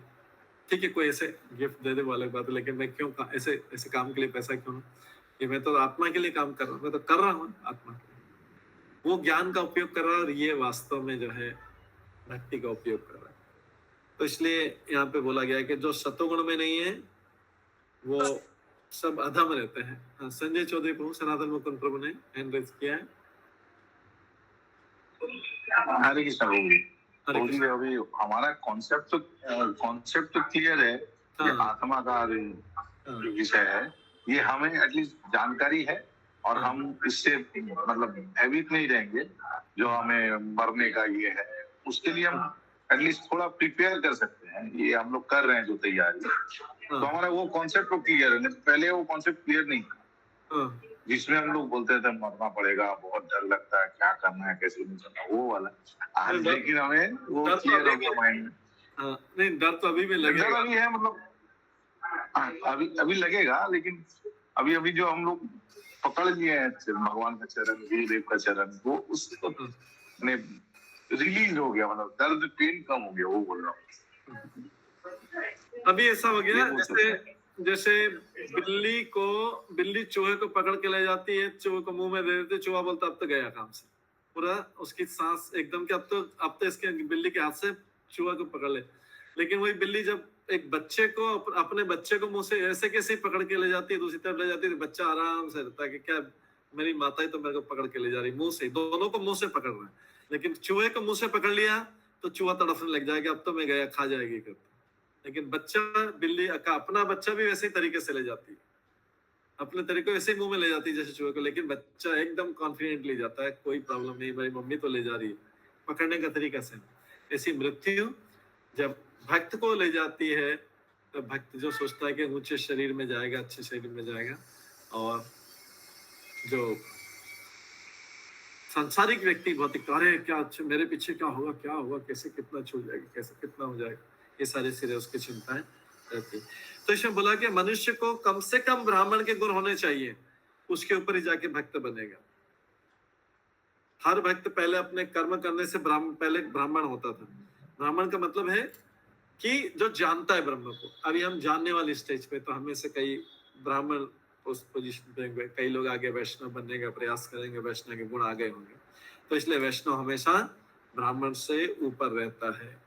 ठीक है, कोई ऐसे गिफ्ट दे दे वो अलग बात है, लेकिन मैं क्यों ऐसे काम के लिए पैसा क्यों? ये मैं तो आत्मा के लिए काम कर रहा हूँ, मैं तो कर रहा हूँ आत्मा के लिए। वो ज्ञान का उपयोग कर रहा है और ये वास्तव में जो है भक्ति का उपयोग कर रहा है। तो इसलिए यहाँ पे बोला गया है कि जो सतोगुण में नहीं है वो सब अधम रहते हैं। हाँ, संजय चौधरी प्रभु सनातन मुकुंद प्रभु ने हैंड रेज किया है। हरे कृष्ण प्रभु, अभी हमारा कॉन्सेप्ट तो क्लियर है कि आत्मा का जो विषय है ये हमें एटलीस्ट जानकारी है, और हम इससे मतलब भयभीत नहीं रहेंगे जो हमें मरने का ये है, उसके लिए हम एटलीस्ट थोड़ा प्रिपेयर कर सकते हैं। ये हम लोग कर रहे हैं जो तैयारी, तो हमारा वो कॉन्सेप्ट तो क्लियर है। पहले वो कॉन्सेप्ट क्लियर नहीं था, जिसमें हम लोग बोलते थे मरना पड़ेगा, बहुत डर लगता है, क्या करना है, कैसे नहीं करना, वो वाला। आज लेकिन हमें वो क्लियर हो गया माइंड में। नहीं, डर तो अभी भी लगेगा, डर अभी है, मतलब अभी लगेगा, लेकिन अभी जो हम लोग पकड़ लिए हैं भगवान का चरण, गुरुदेव का चरण, वो उसको रिलीज हो गया, मतलब दर्द पेन कम हो गया, वो बोल रहा हूँ। अभी ऐसा हो गया जैसे बिल्ली चूहे को पकड़ के ले जाती है, चूहे को मुंह में दे देते, चूहा बोलता अब तो गया काम से, पूरा उसकी सांस एकदम कि अब तो इसके बिल्ली के हाथ से चूहा को पकड़ ले। लेकिन वही बिल्ली जब एक बच्चे को, अपने बच्चे को मुंह से ऐसे कैसे पकड़ के ले जाती है, दूसरी तरफ ले जाती है, तो बच्चा आराम से रहता है कि क्या मेरी माता ही तो मेरे को पकड़ के ले जा रही, मुंह से, दोनों को मुंह से पकड़ रहा है। लेकिन चूहे को मुंह से पकड़ लिया तो चूहा तड़फने लग जाएगा, अब तो मैं गया, खा जाएगी करता। लेकिन बच्चा, बिल्ली का अपना बच्चा भी वैसे ही तरीके से ले जाती है, अपने तरीके वैसे ही मुंह में ले जाती है जैसे चूहे को, लेकिन बच्चा एकदम कॉन्फिडेंटली जाता है, कोई प्रॉब्लम नहीं, मेरी मम्मी तो ले जा रही है, पकड़ने का तरीका से। ऐसी मृत्यु जब भक्त को ले जाती है, तो भक्त जो सोचता है कि ऊंचे शरीर में जाएगा, अच्छे शरीर में जाएगा, और जो सांसारिक व्यक्ति भौतिक, अरे क्या अच्छा, मेरे पीछे क्या होगा, कैसे कितना छू जाएगा, कैसे कितना हो जाएगा, ये सारे सिरे उसकी चिंताएं रहती। तो इसमें बोला कि मनुष्य को कम से कम ब्राह्मण के गुण होने चाहिए, उसके ऊपर ही जाके भक्त बनेगा। हर भक्त पहले अपने कर्म करने से पहले ब्राह्मण होता था। ब्राह्मण का मतलब है कि जो जानता है ब्रह्म को। अभी हम जानने वाली स्टेज पे, तो हमें से कई ब्राह्मण उस पोजीशन पे, कई लोग आगे वैष्णव बनने का प्रयास करेंगे, वैष्णव के गुण आ गए होंगे, तो इसलिए वैष्णव हमेशा ब्राह्मण से ऊपर रहता है।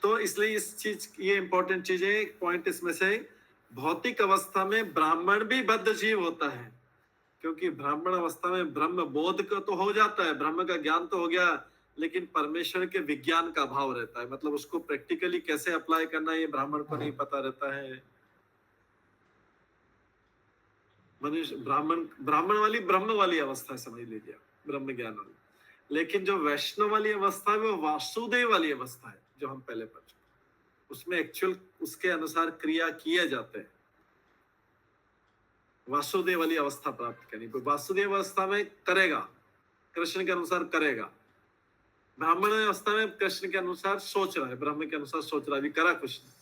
तो इसलिए इस चीज, ये इंपॉर्टेंट चीज है, पॉइंट इसमें से, भौतिक अवस्था में ब्राह्मण भी बद्ध जीव होता है, क्योंकि ब्राह्मण अवस्था में ब्रह्म बोध का तो हो जाता है, ब्रह्म का ज्ञान तो हो गया, लेकिन परमेश्वर के विज्ञान का अभाव रहता है, मतलब उसको प्रैक्टिकली कैसे अप्लाई करना है ये ब्राह्मण को नहीं पता रहता है। मनुष्य ब्राह्मण वाली ब्रह्म वाली अवस्था समझ लीजिए, ब्रह्म ज्ञान वाली। लेकिन जो वैष्णव वाली अवस्था है वो वासुदेव वाली अवस्था है, जो हम पहले पढ़ चुके, उसमें एक्चुअल उसके अनुसार क्रिया किए जाते हैं। वासुदेव वाली अवस्था प्राप्त करनी, वासुदेव अवस्था में करेगा, कृष्ण के अनुसार करेगा। ब्राह्मण अवस्था में कृष्ण के अनुसार सोच रहा है, ब्रह्म के अनुसार सोच रहा है, अभी करा कुछ नहीं।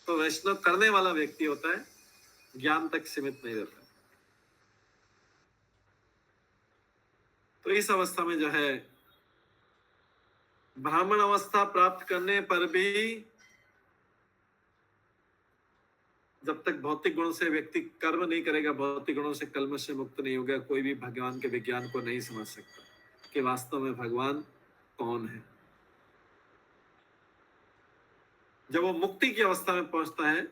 तो वैष्णव करने वाला व्यक्ति होता है, ज्ञान तक सीमित नहीं रहता। तो इस अवस्था में जो है ब्राह्मण अवस्था प्राप्त करने पर भी जब तक भौतिक गुणों से व्यक्ति कर्म नहीं करेगा, भौतिक गुणों से कल्मश से मुक्त नहीं होगा, कोई भी भगवान के विज्ञान को नहीं समझ सकता कि वास्तव में भगवान कौन है। जब वो मुक्ति की अवस्था में पहुंचता है,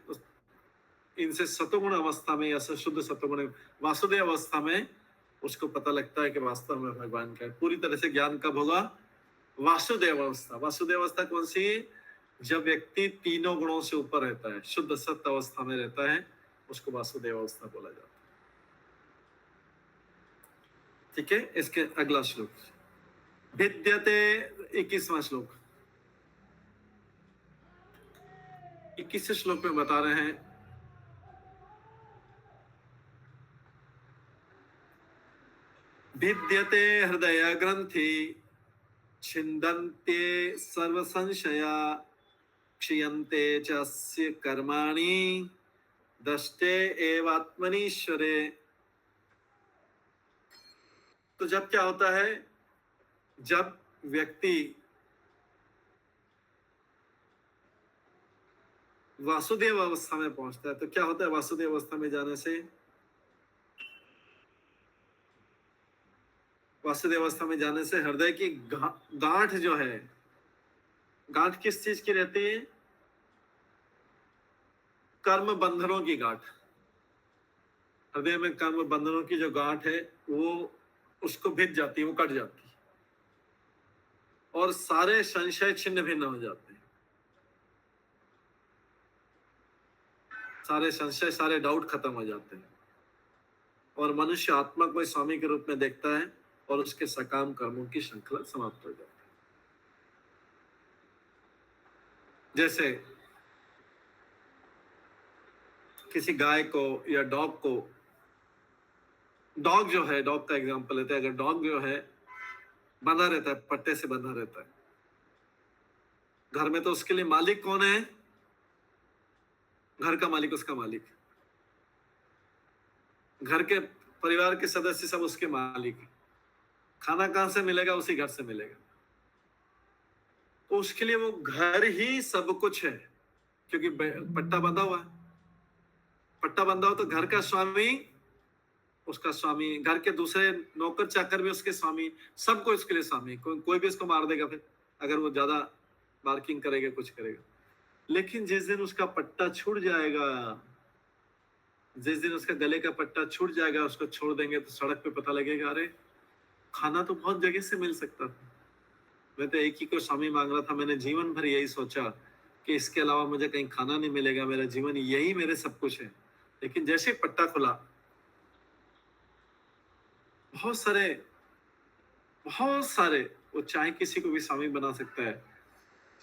इनसे सतोगुण अवस्था में या शुद्ध सतोगुण वासुदेव अवस्था में उसको पता लगता है कि वास्तव में भगवान क्या है। पूरी तरह से ज्ञान कब होगा? वासुदेव अवस्था। वासुदेव अवस्था कौन सी? जब व्यक्ति तीनों गुणों से ऊपर रहता है, शुद्ध सत्य अवस्था में रहता है, उसको वासुदेव अवस्था बोला जाता है। ठीक है, इसके अगला श्लोक भिद्यते 21वां श्लोक। 21वें श्लोक में बता रहे हैं भिद्यते हृदय ग्रंथि छिन्दन्ते सर्व संशया क्षीयन्ते च अस्य कर्माणि दष्टे एवात्मनीश्वरे। तो जब क्या होता है, जब व्यक्ति वासुदेव अवस्था में पहुंचता है, तो क्या होता है वासुदेव अवस्था में जाने से? वासुदेव अवस्था में जाने से हृदय की गांठ जो है, गांठ किस चीज की रहती है? कर्म बंधनों की गांठ। हृदय में कर्म बंधनों की जो गांठ है वो उसको भिद जाती है, वो कट जाती है और सारे संशय छिन्न भिन्न हो जाते हैं। सारे संशय, सारे डाउट खत्म हो जाते हैं और मनुष्य आत्मा को स्वामी के रूप में देखता है और उसके सकाम कर्मों की श्रृंखला समाप्त हो जाती है। जैसे किसी गाय को या डॉग को, डॉग जो है, डॉग का एग्जांपल लेते हैं, अगर डॉग जो है बंधा रहता है, पट्टे से बंधा रहता है घर में, तो उसके लिए मालिक कौन है? घर का मालिक उसका मालिक। घर के परिवार के सदस्य सब उसके मालिक है। खाना कहां से मिलेगा? उसी घर से मिलेगा। तो उसके लिए वो घर ही सब कुछ है, क्योंकि पट्टा बंधा हुआ है। पट्टा बंधा हो तो घर का स्वामी उसका स्वामी, घर के दूसरे नौकर चाकर भी उसके स्वामी, सबको उसके लिए स्वामी। कोई भी उसको मार देगा फिर अगर वो ज्यादा बार्किंग करेगा, कुछ करेगा। लेकिन जिस दिन उसका पट्टा छूट जाएगा, जिस दिन उसका गले का पट्टा छूट जाएगा, उसको छोड़ देंगे तो सड़क पे पता लगेगा अरे खाना तो बहुत जगह से मिल सकता था, मैं तो एक ही को स्वामी मांग रहा था। मैंने जीवन भर यही सोचा कि इसके अलावा मुझे कहीं खाना नहीं मिलेगा, मेरा जीवन यही मेरे सब कुछ है। लेकिन जैसे पट्टा खुला, बहुत सारे वो चाहे किसी को भी स्वामी बना सकता है,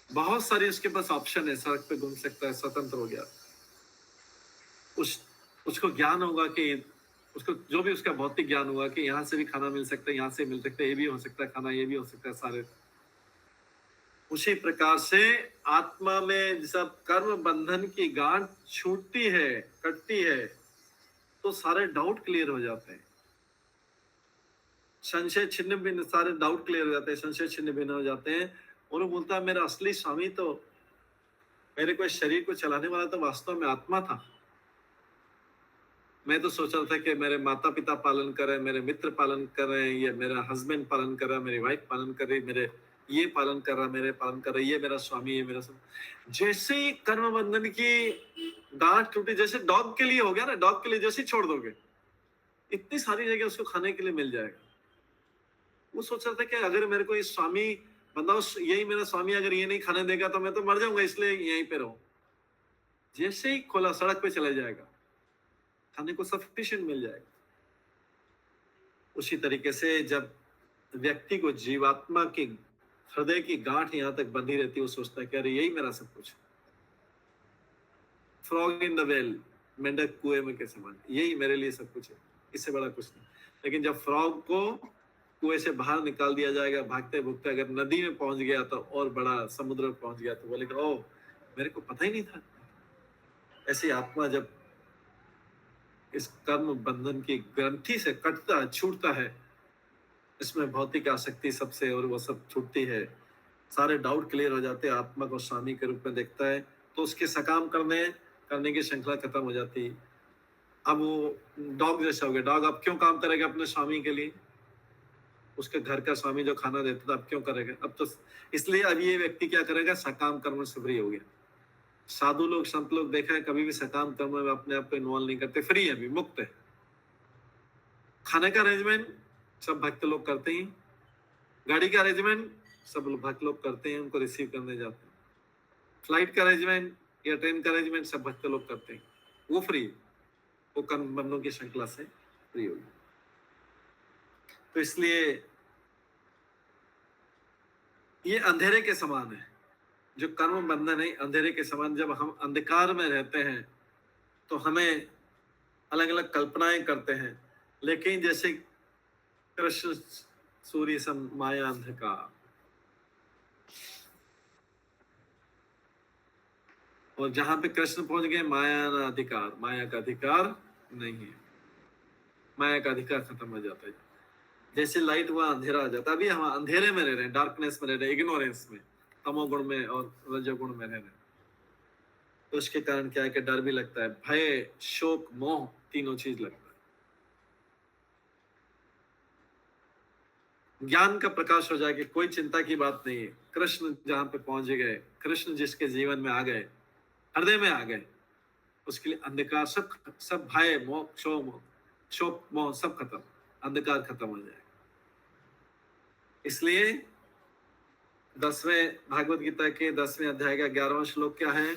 बहुत सारी उसके पास ऑप्शन है, सड़क पे घूम सकता है, स्वतंत्र हो गया। उसको ज्ञान होगा कि उसको जो भी उसका भौतिक ज्ञान होगा कि यहाँ से भी खाना मिल सकता है, यहाँ से मिल सकता है, ये भी हो सकता है खाना, ये भी हो सकता है सारे। उसी प्रकार से आत्मा में जब कर्म बंधन की गांठ छूटती है, कटती है, तो सारे डाउट क्लियर हो जाते हैं, संशय छिन्न भिन्न, सारे डाउट क्लियर हो जाते हैं, संशय छिन्न भिन्न हो जाते हैं। और वो बोलता है मेरा असली स्वामी तो, मेरे को शरीर को चलाने वाला तो वास्तव में आत्मा था। मैं तो सोच रहा था कि मेरे माता पिता पालन कर रहे हैं, मेरे मित्र पालन कर रहे हैं, ये मेरा हस्बैंड पालन कर रहा है, मेरी वाइफ पालन कर रही है, मेरे ये पालन कर रहा है, मेरे पालन कर रहा है, ये मेरा स्वामी, ये मेरा स्वामी। जैसे ही कर्म बंधन की गांठ टूटी, जैसे डॉग के लिए हो गया ना, डॉग के लिए जैसे ही छोड़ दोगे, इतनी सारी जगह उसको खाने के लिए मिल जाएगा। वो सोच रहा था कि अगर मेरे को इस स्वामी बंदा, यही मेरा स्वामी अगर ये नहीं खाने देगा तो मैं तो मर जाऊंगा, इसलिए यहीं पे रहूं। जैसे ही खोला, सड़क पे चला जाएगा, खाने को सफिशिएंट मिल जाएगा। उसी तरीके से जब व्यक्ति को जीवात्मा की हृदय की गांठ यहां तक बंधी रहती है, वो सोचता है कि अरे यही मेरा सब कुछ है। फ्रॉग इन द वेल, मेंढक कुएं में के समान, यही मेरे लिए सब कुछ है, इससे बड़ा कुछ नहीं। लेकिन जब फ्रॉग को कुएं से बाहर निकाल दिया जाएगा, भागते भुगते अगर नदी में पहुंच गया तो, और बड़ा समुद्र में पहुंच गया तो बोलेगा ओ मेरे को पता ही नहीं था। ऐसी आत्मा जब इस कर्म बंधन की ग्रंथि से कटता है, छूटता है, इसमें भौतिक आसक्ति सबसे और वो सब छूटती है, सारे डाउट क्लियर हो जाते हैं, आत्मा को स्वामी के रूप में देखता है, तो उसके सकाम करने की श्रृंखला खत्म हो जाती है। अब वो डॉग जैसा हो गया, डॉग अब क्यों काम करेगा अपने स्वामी के लिए? उसके घर का स्वामी जो खाना देता था अब क्यों करेगा? अब तो इसलिए अब ये व्यक्ति क्या करेगा, सकाम कर्म से फ्री हो गया। साधु लोग, संत लोग देखा है कभी भी सकाम कर्म में अपने आप को इन्वॉल्व नहीं करते, फ्री है, अभी मुक्त है। खाने का अरेंजमेंट सब भक्त लोग करते हैं, गाड़ी का अरेंजमेंट सब भक्त लोग करते हैं, उनको रिसीव करने जाते हैं, फ्लाइट का अरेंजमेंट या ट्रेन का अरेंजमेंट सब भक्त लोग करते हैं, वो फ्री, वो कर्म बंधनों की श्रृंखला से फ्री होगी। तो इसलिए ये अंधेरे के समान है, जो कर्म बंधन है अंधेरे के समान। जब हम अंधकार में रहते हैं तो हमें अलग अलग कल्पनाएं करते हैं, लेकिन जैसे कृष्ण सूर्य सम माया अंधकार, और जहां पे कृष्ण पहुंच गए माया ना अधिकार, माया का अधिकार नहीं है, माया का अधिकार खत्म हो जाता है। जैसे लाइट हुआ अंधेरा आ जाता है, अभी हम अंधेरे में रह रहे हैं, डार्कनेस में रह रहे हैं, इग्नोरेंस में, तमोगुण में और रजोगुण में रह रहे हैं। तो उसके कारण क्या है कि डर भी लगता है, भय, शोक, मोह, तीनों चीज लगता है। ज्ञान का प्रकाश हो जाए कि कोई चिंता की बात नहीं है, कृष्ण जहां पे पहुंच गए, कृष्ण जिसके जीवन में आ गए, हृदय में आ गए, उसके लिए अंधकार सब भय, मोह, शोक, मोह सब खत्म, अंधकार खत्म हो जाए। इसलिए 10वें भागवत गीता के 10वें अध्याय का 11वां श्लोक क्या है?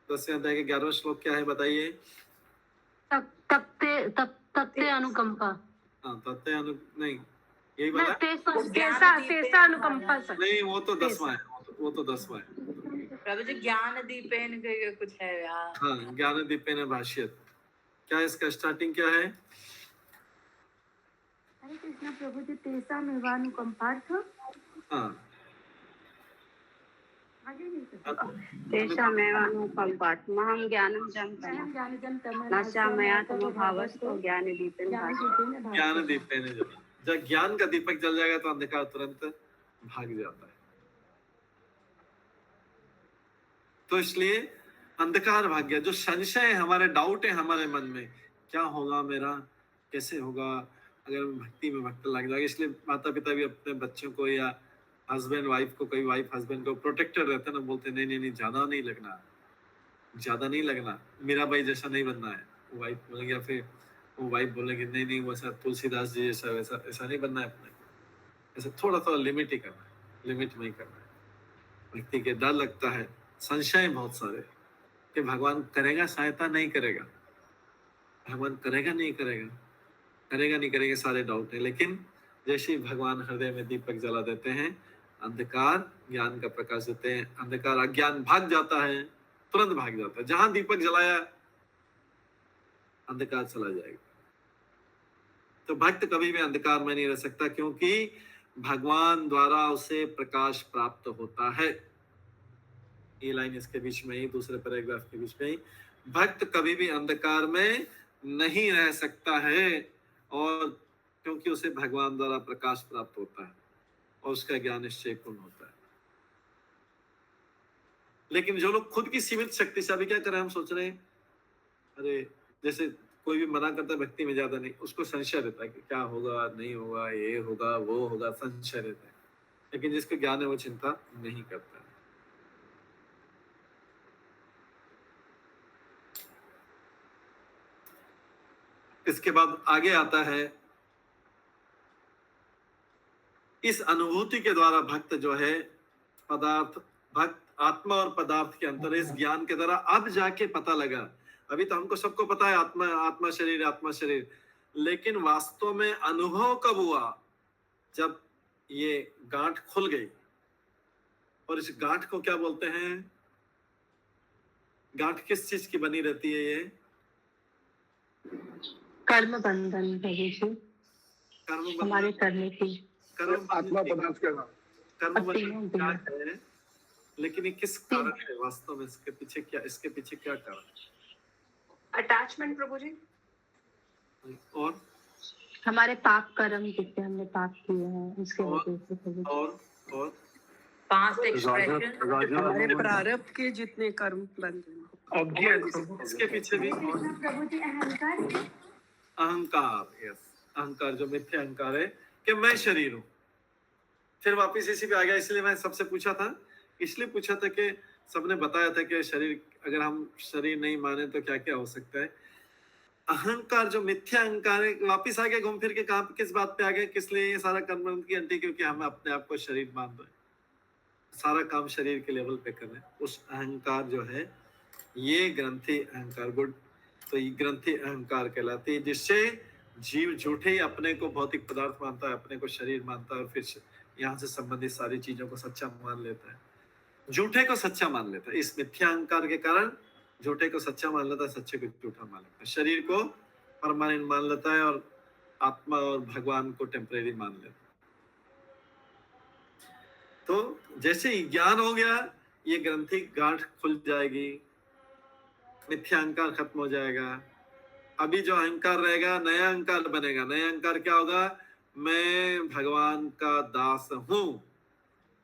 10वें अध्याय का 11वां श्लोक क्या है बताइए? तत्ते अनुकंपा। हाँ, तत्ते नहीं, यही बोला तेसा अनुकंपा सर। नहीं, वो तो 10वां है, वो तो 10वां है। प्रभु जी ज्ञान दीपेन कुछ है यार। हाँ, ज्ञान दीपेन भाष्यत, क्या इसका स्टार्टिंग क्या है? हरे कृष्णा प्रभु जी, तेसा मेवानुकंपार्थ। हाँ, तेषा मेवानुकंपार्थ महं ज्ञानं जं नशा मया तमोभावस्तु ज्ञानदीपेन भासते। ज्ञान दीपेन, जब ज्ञान का दीपक जल जाएगा तो अंधकार तुरंत भाग जाता है। तो इसलिए अंधकार भाग गया। जो संशय है, हमारे डाउट है हमारे मन में, क्या होगा मेरा, कैसे होगा अगर भक्ति में भक्त लग जाएगा। इसलिए माता पिता भी अपने बच्चों को या हस्बैंड वाइफ को, कई वाइफ हस्बैंड को प्रोटेक्टर रहते हैं ना, बोलते नहीं नहीं नहीं, ज्यादा नहीं लगना, ज्यादा नहीं लगना, मेरा भाई जैसा नहीं बनना है। वो वाइफ बोलेगी, या फिर वो वाइफ बोलेगी नहीं नहीं वैसा तुलसीदास जी जैसा वैसा ऐसा नहीं बनना है, अपने ऐसा थोड़ा थोड़ा लिमिट ही करना है, लिमिट में ही करना है। व्यक्ति के डर लगता है, संशय बहुत सारे कि भगवान करेगा सहायता, नहीं करेगा, भगवान करेगा नहीं करेगा, करेगा नहीं करेगा, सारे डाउट है। लेकिन जैसे ही भगवान हृदय में दीपक जला देते हैं, अंधकार ज्ञान का प्रकाश देते हैं, अंधकार अज्ञान भाग जाता है, तुरंत भाग जाता है। जहां दीपक जलाया अंधकार चला जाएगा। तो भक्त कभी भी अंधकार में नहीं रह सकता, क्योंकि भगवान द्वारा उसे प्रकाश प्राप्त होता है। ये लाइन इसके बीच में ही, दूसरे पैराग्राफ के बीच में ही, भक्त कभी भी अंधकार में नहीं रह सकता है, और क्योंकि उसे भगवान द्वारा प्रकाश प्राप्त होता है और उसका ज्ञान निश्चय पूर्ण होता है। लेकिन जो लोग खुद की सीमित शक्ति से, अभी क्या करें, हम सोच रहे हैं अरे जैसे कोई भी मना करता है भक्ति में ज्यादा नहीं, उसको संशय रहता है कि क्या होगा नहीं होगा, ये होगा वो होगा, संशय रहता है। लेकिन जिसको ज्ञान है वो चिंता नहीं करता है। इसके बाद आगे आता है, इस अनुभूति के द्वारा भक्त जो है पदार्थ, भक्त आत्मा और पदार्थ के अंतर, इस ज्ञान के द्वारा अब जाके पता लगा। अभी तो हमको सबको पता है आत्मा आत्मा शरीर आत्मा शरीर, लेकिन वास्तव में अनुभव कब हुआ? जब ये गांठ खुल गई। और इस गांठ को क्या बोलते हैं? गांठ किस चीज की बनी रहती है? ये कर्म बंधन हमारे करने की, आत्मा पदार्थ का कर्म बंधन है। लेकिन ये किस कारण है वास्तव में? इसके पीछे क्या कारण? अटैचमेंट प्रभु जी। और हमारे पाप कर्म जितने हमने पाप किए हैं उसके वजह से प्रभु जी। और पास्ट एक्सप्रेशन, हमारे प्रारब्ध के जितने कर्म बन गए, इसके पीछे भी प्रभु जी अहंकार अहंकार, यस, अहंकार जो मिथ्या अहंकार है कि मैं शरीर हूँ। फिर वापस इसी पे आ गया, इसलिए मैं सबसे पूछा था, इसलिए पूछा था कि सबने बताया था कि शरीर, अगर हम शरीर नहीं माने तो क्या क्या हो सकता है। अहंकार जो मिथ्या अहंकार है, वापिस आ गया घूम फिर के, कहां पे, किस बात पे आ गया, किस लिए ये सारा कर्म की अंटी, क्योंकि हम अपने आप को शरीर मान रहे हैं, सारा काम शरीर के लेवल पे कर रहे हैं। उस अहंकार जो है ये ग्रंथि अहंकार, गुड, तो ये ग्रंथि अहंकार कहलाती है, जिससे जीव झूठे ही अपने को भौतिक पदार्थ मानता है, अपने को शरीर मानता है, और फिर यहाँ से संबंधित सारी चीजों को सच्चा मान लेता है, झूठे को सच्चा मान लेता है। इस मिथ्या अहंकार के कारण झूठे को सच्चा मान लेता है, सच्चे को झूठा मान लेता है, शरीर को परमानेंट मान लेता है, और आत्मा और भगवान को टेम्परेरी मान लेता है। तो जैसे ही ज्ञान हो गया, ये ग्रंथि गांठ खुल जाएगी, मिथ्या अहंकार खत्म हो जाएगा। अभी जो अहंकार रहेगा नया अहंकार बनेगा। नया अहंकार क्या होगा? मैं भगवान का दास हूं,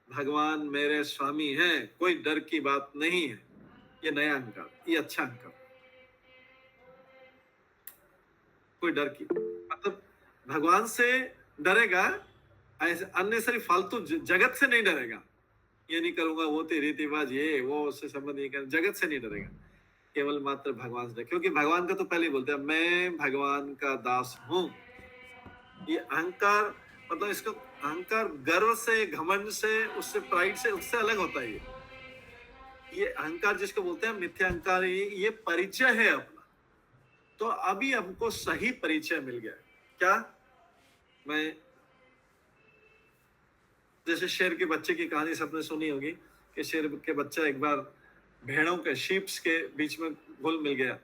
भगवान मेरे स्वामी हैं, कोई डर की बात नहीं है। ये नया अहंकार, ये अच्छा अहंकार, कोई डर की, मतलब भगवान से डरेगा, ऐसे अन्य फालतू जगत से नहीं डरेगा। ये नहीं करूंगा, वो तेरी रीतिवाज, ये वो, उससे संबंध नहीं कर, जगत से नहीं डरेगा, केवल मात्र भगवान से। क्योंकि भगवान का तो पहले ही बोलते हैं, मैं भगवान का दास हूं। ये अहंकार, मतलब इसको अहंकार गर्व से, घमंड से, उससे प्राइड से, उससे अलग होता है। ये अहंकार जिसको बोलते हैं मिथ्या अहंकार, ये परिचय है अपना। तो अभी हमको सही परिचय मिल गया। क्या? मैं जैसे शेर के बच्चे की कहानी सबने सुनी होगी कि शेर के बच्चा एक बार भेड़ों के, शीप्स के बीच में घुल मिल गया।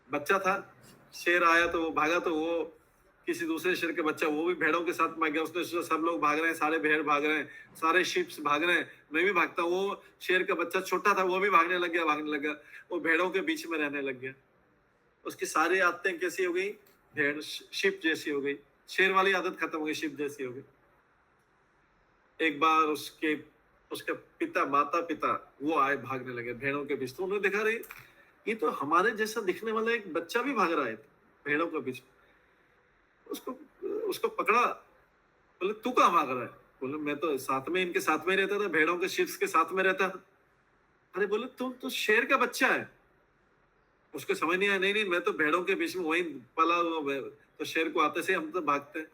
बच्चा था, शेर आया तो वो भागा, तो वो किसी दूसरे शेर के बच्चा, वो भी भेड़ों के साथ भाग गया। उसने सोचा सब लोग भाग रहे हैं, सारे भेड़ भाग रहे हैं, सारे शीप्स भाग रहे हैं, मैं भी भागता हूँ। वो शेर का बच्चा छोटा था, वो भी भागने लग गया, वो भेड़ों के बीच में रहने लग गया। उसकी सारी आदतें कैसी हो गई? भेड़ शीप जैसी हो गई। शेर वाली आदत खत्म हो गई, शीप जैसी हो गई। एक बार उसके पिता, माता पिता, वो आए, भागने लगे भेड़ों के बीच। तो उन्होंने देखा, रही ये तो हमारे जैसा दिखने वाला एक बच्चा भी भाग रहा है भेड़ों के बीच। उसको पकड़ा, बोले तू कहाँ भाग रहा है? बोले मैं तो साथ में, इनके साथ में रहता था, भेड़ों के शीप्स के साथ में रहता था। अरे बोले तुम तो शेर का बच्चा है। उसको समझ नहीं आया, नहीं मैं तो भेड़ों के बीच में वहीं पला हुआ, तो शेर को आते से हम तो भागते हैं।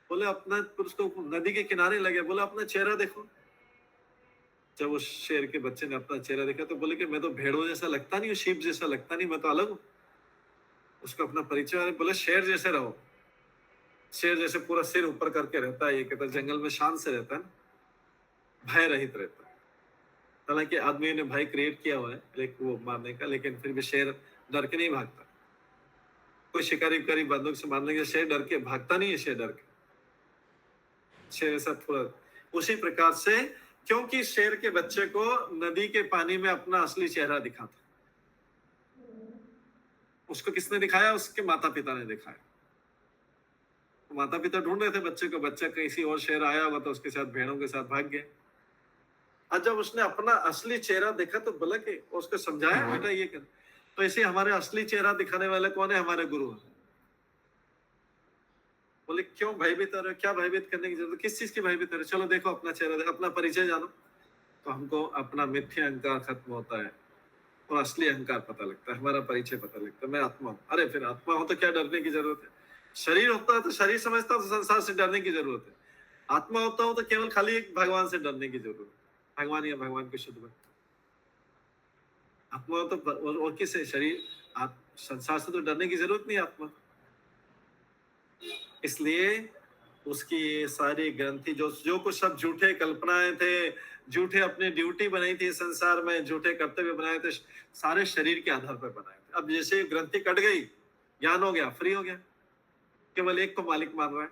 बोले अपना, उसको नदी के किनारे लगे, बोला अपना चेहरा देखो। जब उस शेर के बच्चे ने अपना चेहरा देखा तो बोले कि मैं तो भेड़ों जैसा लगता नहीं हूँ, शीप जैसा लगता नहीं, मैं तो अलग हूँ। उसको अपना परिचय बोले शेर जैसे रहो। शेर जैसे पूरा सिर ऊपर करके रहता है, ये कहता है जंगल में शांत से रहता है, भय रहित रहता है। हालांकि आदमी ने भय क्रिएट किया हुआ है लेकिन वो मारने का, लेकिन फिर भी शेर डर के नहीं भागता। कोई शिकारी करी बंदूक से मारने के, शेर डर के भागता नहीं है, शेर डर के, शेर ऐसा पूरा उसी प्रकार से। क्योंकि शेर के बच्चे को नदी के पानी में अपना असली चेहरा दिखा था। उसको किसने दिखाया? उसके माता पिता ने दिखाया। माता पिता ढूंढ रहे थे बच्चे को, बच्चा किसी और शेर आया होगा तो उसके साथ, भेड़ों के साथ भाग गया। और जब उसने अपना असली चेहरा देखा तो बोला कि, उसको समझाया बेटा ये कर। तो ऐसे हमारे असली चेहरा दिखाने वाले कौन है? हमारे गुरु है। बोले क्यों भयभीत हो रहे हो? क्या भयभीत करने की जरूरत, किस चीज की भयभीत हो रहे? चलो देखो अपना चेहरा, देखो अपना परिचय जानो। तो हमको अपना मिथ्या अहंकार खत्म होता है और असली अहंकार पता लगता है, हमारा परिचय पता लगता है, मैं आत्मा हूँ। अरे फिर आत्मा हो तो क्या डरने की जरूरत है? शरीर होता है तो शरीर समझता है तो संसार से डरने की जरूरत है। आत्मा होता हो तो केवल खाली एक भगवान से डरने की जरूरत है, भगवान या भगवान के शुद्ध भक्त। आत्मा हो तो और किससे? शरीर, संसार से तो डरने की जरूरत नहीं आत्मा। इसलिए उसकी ये सारी ग्रंथि, जो कुछ सब झूठे कल्पनाएं थे, झूठे अपनी ड्यूटी बनाई थी संसार में, झूठे कर्तव्य बनाए थे, सारे शरीर के आधार पर बनाए थे। अब जैसे ग्रंथि कट गई, ज्ञान हो गया, फ्री हो गया, केवल एक को मालिक मान रहा है।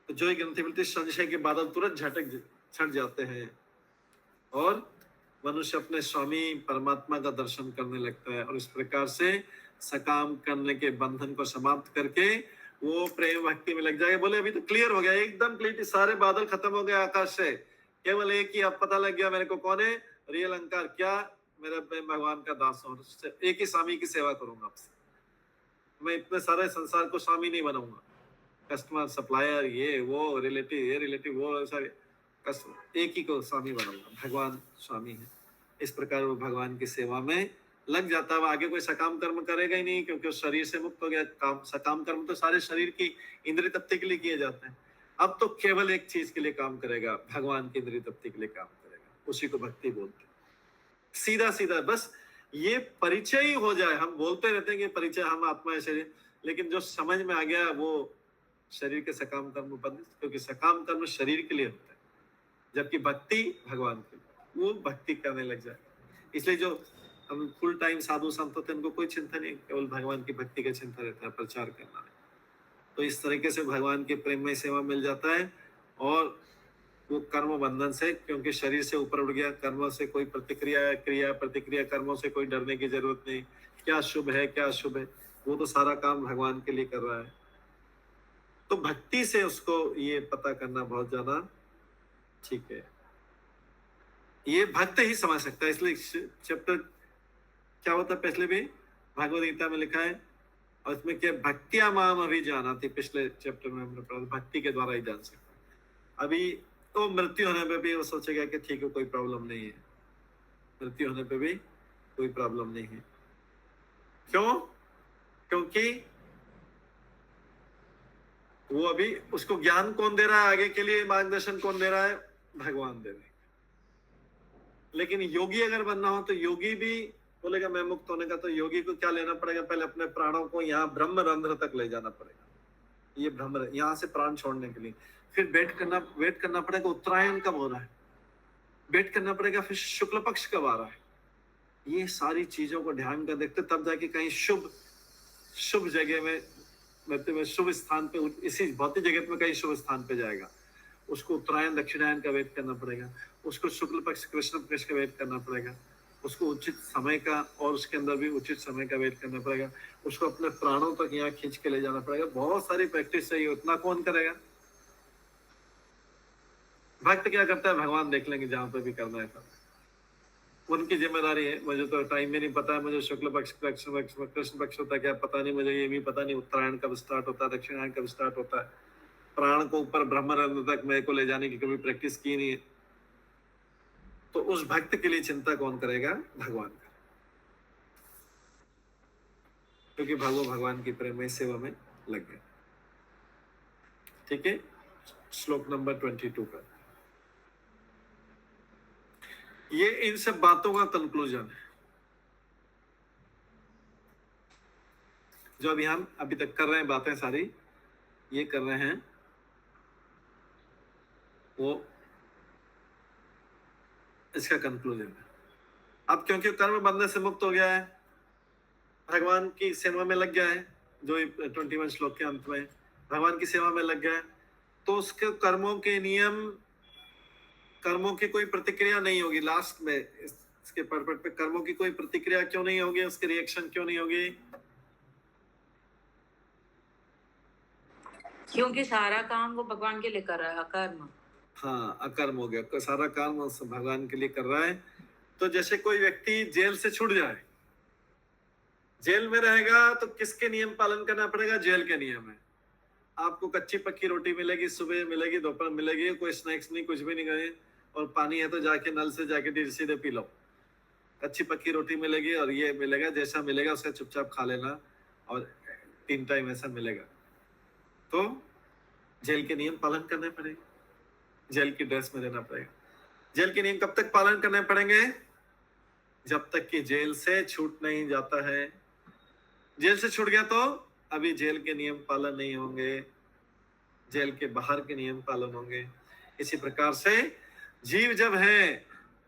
तो जो ग्रंथि मिलती, संशय के बादल तुरंत छट जाते हैं और मनुष्य अपने स्वामी परमात्मा का दर्शन करने लगता है और इस प्रकार से सकाम करने के बंधन को समाप्त करके वो प्रेम भक्ति में लग जाएगा। बोले अभी तो क्लियर हो गया, एकदम क्लियर, सारे बादल खत्म हो गए आकाश से, केवल एक ही अब पता लग गया मेरे को कौन है रियल अहंकार, क्या मेरा मैं भगवान का दास हूँ, एक ही स्वामी की सेवा करूंगा आपसे, मैं इतने सारे संसार को स्वामी नहीं बनाऊंगा, कस्टमर सप्लायर ये वो रिलेटिव वो सारे कस्टमर, एक ही को स्वामी बनाऊंगा, भगवान स्वामी है। इस प्रकार वो भगवान की सेवा में लग जाता है। आगे कोई सकाम कर्म करेगा ही नहीं क्योंकि उस शरीर से मुक्त हो गया। काम सकाम कर्म तो सारे शरीर की इंद्रिय तृप्ति के लिए किए जाते हैं। अब तो केवल एक चीज के लिए काम करेगा, भगवान की इंद्रिय तृप्ति के लिए काम करेगा, उसी को भक्ति बोलते हैं। सीधा सीधा बस ये परिचय ही हो जाए। हम बोलते रहते हैं कि परिचय, हम आत्मा है शरीर, लेकिन जो समझ में आ गया वो शरीर के सकाम कर्म बंद, क्योंकि सकाम कर्म शरीर के लिए होता है जबकि भक्ति भगवान के लिए, वो भक्ति करने लग जाए। इसलिए जो हम फुल टाइम साधु संत होते हैं उनको कोई चिंता नहीं, केवल भगवान की भक्ति का चिंता रहता है, प्रचार करना है। तो इस तरीके से भगवान की प्रेममय सेवा मिल जाता है और वो कर्म बंधन से, क्योंकि शरीर से ऊपर उठ गया, कर्मों से कोई प्रतिक्रिया कर्मों से कोई डरने की जरूरत नहीं। क्या शुभ है क्या अशुभ है, वो तो सारा काम भगवान के लिए कर रहा है। तो भक्ति से उसको ये पता करना बहुत ज्यादा ठीक है, ये भक्त ही समझ सकता है। इसलिए चैप्टर क्या होता है, पिछले भी भागवत गीता में लिखा है और इसमें क्या भक्तिया माम अभी जाना थी, पिछले चैप्टर में हमने पढ़ा, भक्ति के द्वारा ही जान सकता। अभी तो मृत्यु होने पे भी वो सोचेगा कि ठीक है कोई प्रॉब्लम नहीं है, मृत्यु होने पे भी कोई प्रॉब्लम नहीं है। क्यों? क्योंकि वो अभी उसको ज्ञान कौन दे रहा है, आगे के लिए मार्गदर्शन कौन दे रहा है, भगवान दे रहे हैं। लेकिन योगी अगर बनना हो तो योगी भी बोलेगा मैं मुक्त होने का, तो योगी को क्या लेना पड़ेगा, पहले अपने प्राणों को यहाँ ब्रह्म रंध्र तक ले जाना पड़ेगा, ये ब्रह्म यहाँ से प्राण छोड़ने के लिए। फिर वेट करना पड़ेगा उत्तरायण कब हो रहा है, वेट करना पड़ेगा फिर शुक्ल पक्ष कब आ रहा है। ये सारी चीजों को ध्यान कर देखते तब जाके कहीं शुभ जगह में, मतलब शुभ स्थान पे, इसी भौतिक जगत में कहीं शुभ स्थान पे जाएगा। उसको उत्तरायण दक्षिणायन का वेट करना पड़ेगा, उसको शुक्ल पक्ष कृष्ण पक्ष का वेट करना पड़ेगा, उसको उचित समय का और उसके अंदर भी उचित समय का वेट करना पड़ेगा, उसको अपने प्राणों तक यहाँ खींच के ले जाना पड़ेगा। बहुत सारी प्रैक्टिस चाहिए, उतना कौन करेगा। भक्त क्या करता है, भगवान देख लेंगे जहां पे भी करना है करना, उनकी जिम्मेदारी है। मुझे तो टाइम में नहीं पता है, मुझे शुक्ल पक्ष कृष्ण पक्ष होता है क्या पता नहीं, मुझे ये भी पता नहीं उत्तरायण कब स्टार्ट होता है, दक्षिणायन कब स्टार्ट होता है। प्राण को ऊपर ब्रह्मरंध्र तक मेरे को ले जाने की कभी प्रैक्टिस की नहीं है। तो उस भक्त के लिए चिंता कौन करेगा, भगवान का, क्योंकि भगवान की प्रेममय सेवा में लग गए। ठीक है, श्लोक नंबर 22 पर ये इन सब बातों का कंक्लूजन है जो अभी हम अभी तक कर रहे हैं, बातें सारी ये कर रहे हैं, वो इसका कंक्लूजन है। अब क्योंकि कर्म बंधन से मुक्त हो गया है, भगवान की सेवा में लग गया है, जो 21 श्लोक के अंत में भगवान की सेवा में लग गया है, तो उसके कर्मों के नियम, कर्मों की कोई प्रतिक्रिया नहीं होगी। लास्ट में इसके परपट पे कर्मों की कोई प्रतिक्रिया क्यों नहीं होगी, उसके रिएक्शन क्यों नहीं होगी, क्योंकि सारा काम वो भगवान के लिए कर रहा है, अकर्म। हाँ, अकर्म हो गया, सारा काम भगवान के लिए कर रहा है। तो जैसे कोई व्यक्ति जेल से छूट जाए, जेल में रहेगा तो किसके नियम पालन करना पड़ेगा, जेल के नियम है। आपको कच्ची पक्की रोटी मिलेगी, सुबह मिलेगी, दोपहर मिलेगी, कोई स्नैक्स नहीं, कुछ भी नहीं करे, और पानी है तो जाके नल से जाके सीधे पी लो। कच्ची पक्की रोटी मिलेगी और ये मिलेगा, जैसा मिलेगा उसका चुपचाप खा लेना, और 3 टाइम ऐसा मिलेगा। तो जेल के नियम पालन करने पड़ेंगे, जेल की ड्रेस में रहना पड़ेगा। जेल के नियम कब तक पालन करने पड़ेंगे, जब तक कि जेल से छूट नहीं जाता है। जेल से छूट गया तो अभी जेल के नियम पालन नहीं होंगे, जेल के बाहर के नियम पालन होंगे। इसी प्रकार से जीव जब है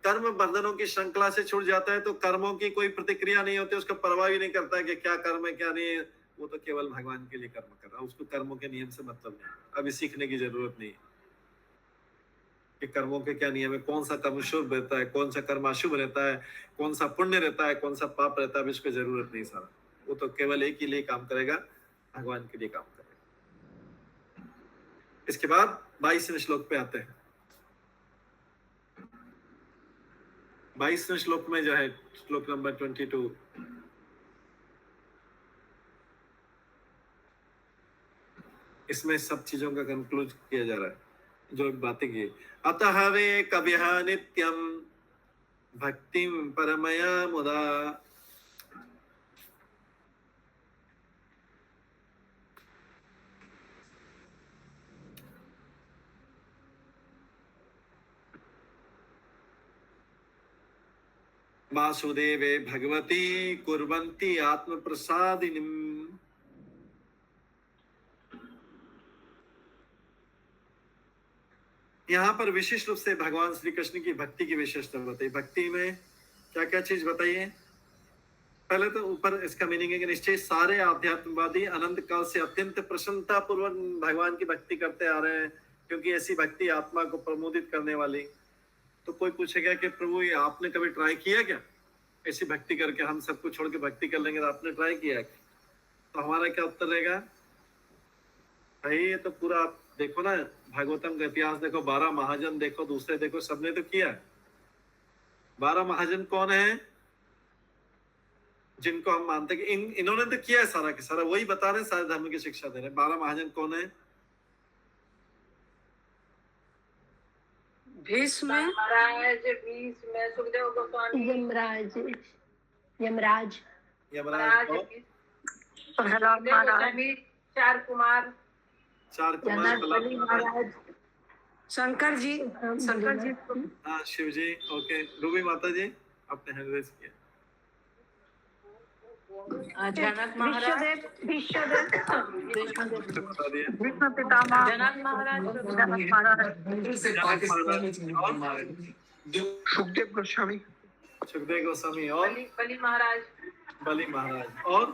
कर्म बंधनों की श्रृंखला से छूट जाता है तो कर्मों की कोई प्रतिक्रिया नहीं होती, उसका परवाह भी नहीं करता है कि क्या कर्म है क्या नहीं है, वो तो केवल भगवान के लिए कर्म कर रहा है, उसको कर्मों के नियम से मतलब नहीं, अभी सीखने की जरूरत नहीं। कि कर्मों के क्या नियम है, कौन सा कर्म शुभ रहता है, कौन सा कर्म अशुभ रहता है, कौन सा पुण्य रहता है, कौन सा पाप रहता है, इसको जरूरत नहीं सारा। वो तो केवल एक ही लिए काम करेगा, भगवान के लिए काम करेगा। इसके बाद 22वें श्लोक पे आते हैं। 22वें श्लोक में जो है श्लोक नंबर 22, इसमें सब चीजों का कंक्लूड किया जा रहा है जो बातें की। अतः वे कव्यः नित्यं भक्तिं परमया मुदा वासुदेवे भगवती कुर्वन्ति आत्मप्रसादिनीम्। यहाँ पर विशेष रूप से भगवान श्री कृष्ण की भक्ति की विशेषता बताई। भक्ति में क्या क्या चीज बताइए? पहले तो ऊपर इसका मीनिंग है कि निश्चय सारे आध्यात्मवादी अनंत काल से अत्यंत प्रसन्नता पूर्वक भगवान की भक्ति करते आ रहे हैं, क्योंकि ऐसी भक्ति आत्मा को प्रमोदित करने वाली। तो कोई पूछेगा कि प्रभु ये आपने कभी ट्राई किया क्या, ऐसी भक्ति करके हम सबको छोड़ के भक्ति कर लेंगे, तो आपने ट्राई किया क्या? तो हमारा क्या उत्तर रहेगा? भाई ये तो पूरा आप देखो ना, भागवतम का इतिहास देखो, 12 महाजन देखो, दूसरे देखो, सबने तो किया। 12 महाजन कौन है जिनको हम मानते हैं कि इन्होंने तो किया है सारा के सारा, वही बता रहे हैं, सारे धर्म की शिक्षा दे रहे हैं। 12 महाजन कौन है? भीष्म, सुखदेव गोस्वामी, यमराज, यमराज, यमराज, प्रहलाद महाराज, चार कुमार, बलि महाराज, शंकर जी, हाँ शिव जी। ओके, रूबी माता जी आपने हैंड रेज किया। जनक महाराज, विश्वदेव, बता दिया। भीष्म पितामह, जनक महाराज, जनक महाराज, सुखदेव गोस्वामी, सुखदेव गोस्वामी और बलि महाराज, बलि महाराज और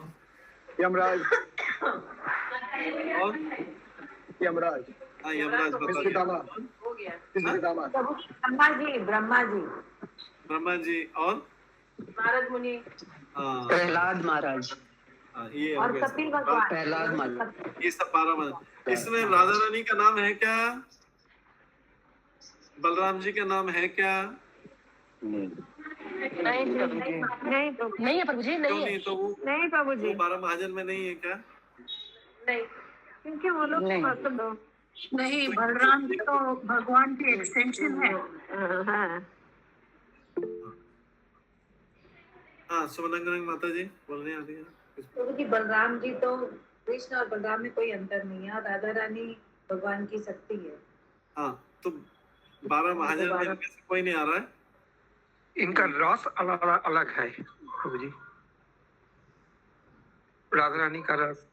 यमराज, और यमराज, हाँ यमराज बता दिया। हो गया। ब्रह्मा जी, ब्रह्मा जी, ब्रह्मा जी और नारद मुनि, हाँ प्रहलाद महाराज हाँ, ये हो और गया। कपिल भगवान, प्रहलाद महाराज। ये सब 12 महाजन। इसमें राधा रानी का नाम है क्या? बलराम जी का नाम है क्या? नहीं तो नहीं है प्रभु जी, क्यों नहीं है। नहीं? तो वो नहीं प्रभु जी, 12 महाजन में नहीं है क्या? नहीं, क्योंकि वो लोग नहीं, बलराम जी तो भगवान की एक्सटेंशन है। हाँ, हाँ सुमनंगन माता जी बोलने आ रही है। प्रभु जी बलराम जी तो कृष्ण और बलराम में कोई अंतर नहीं है, राधा रानी भगवान की शक्ति है। हाँ तो 12 महाजन में इनमें से कोई नहीं आ रहा है। इनका रस अलग अलग है प्रभु जी। राधा रानी का रस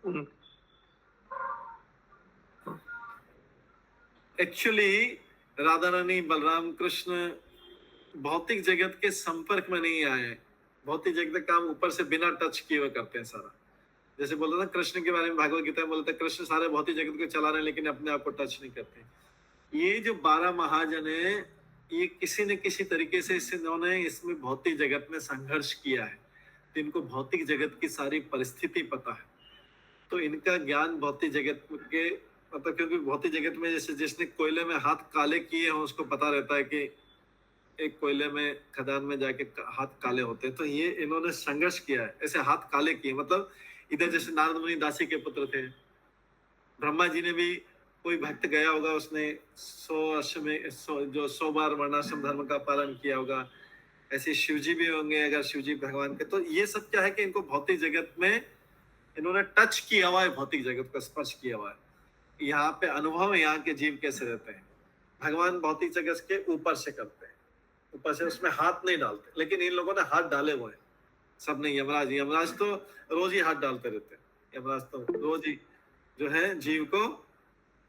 एक्चुअली राधा रानी बलराम कृष्ण भौतिक जगत के संपर्क में नहीं आए। भौतिक जगत का काम ऊपर से बिना टच किए हुए करते हैं सारा। जैसे बोला ना कृष्ण के बारे में भगवत गीता में बोलता है कृष्ण सारे भौतिक जगत को चला रहे हैं लेकिन अपने आप को टच नहीं करते। ये जो 12 महाजन है ये किसी न किसी तरीके से इन्होंने इसमें भौतिक जगत में संघर्ष किया है, तो इनको भौतिक जगत की सारी परिस्थिति पता है। तो इनका ज्ञान भौतिक जगत के मतलब, क्योंकि भौतिक जगत में जैसे जिसने कोयले में हाथ काले किए हैं उसको पता रहता है कि एक कोयले में खदान में जाके हाथ काले होते हैं। तो ये इन्होंने संघर्ष किया है, ऐसे हाथ काले किए। मतलब इधर जैसे नारद मुनि दासी के पुत्र थे, ब्रह्मा जी ने भी कोई भक्त गया होगा, उसने 100 बार वर्णाश्रम धर्म का पालन किया होगा। ऐसे शिव जी भी होंगे अगर शिव जी भगवान के। तो ये सब क्या है कि इनको भौतिक जगत में इन्होंने टच किया हुआ है, भौतिक जगत का स्पर्श किया हुआ है। यहाँ पे अनुभव है यहाँ के जीव कैसे रहते हैं। भगवान भौतिक जगत के ऊपर से करते हैं, ऊपर से उसमें हाथ नहीं डालते, लेकिन इन लोगों ने हाथ डाले हुए हैं सब ने। यमराज तो रोज ही हाथ डालते रहते हैं। यमराज तो रोज ही जो है जीव को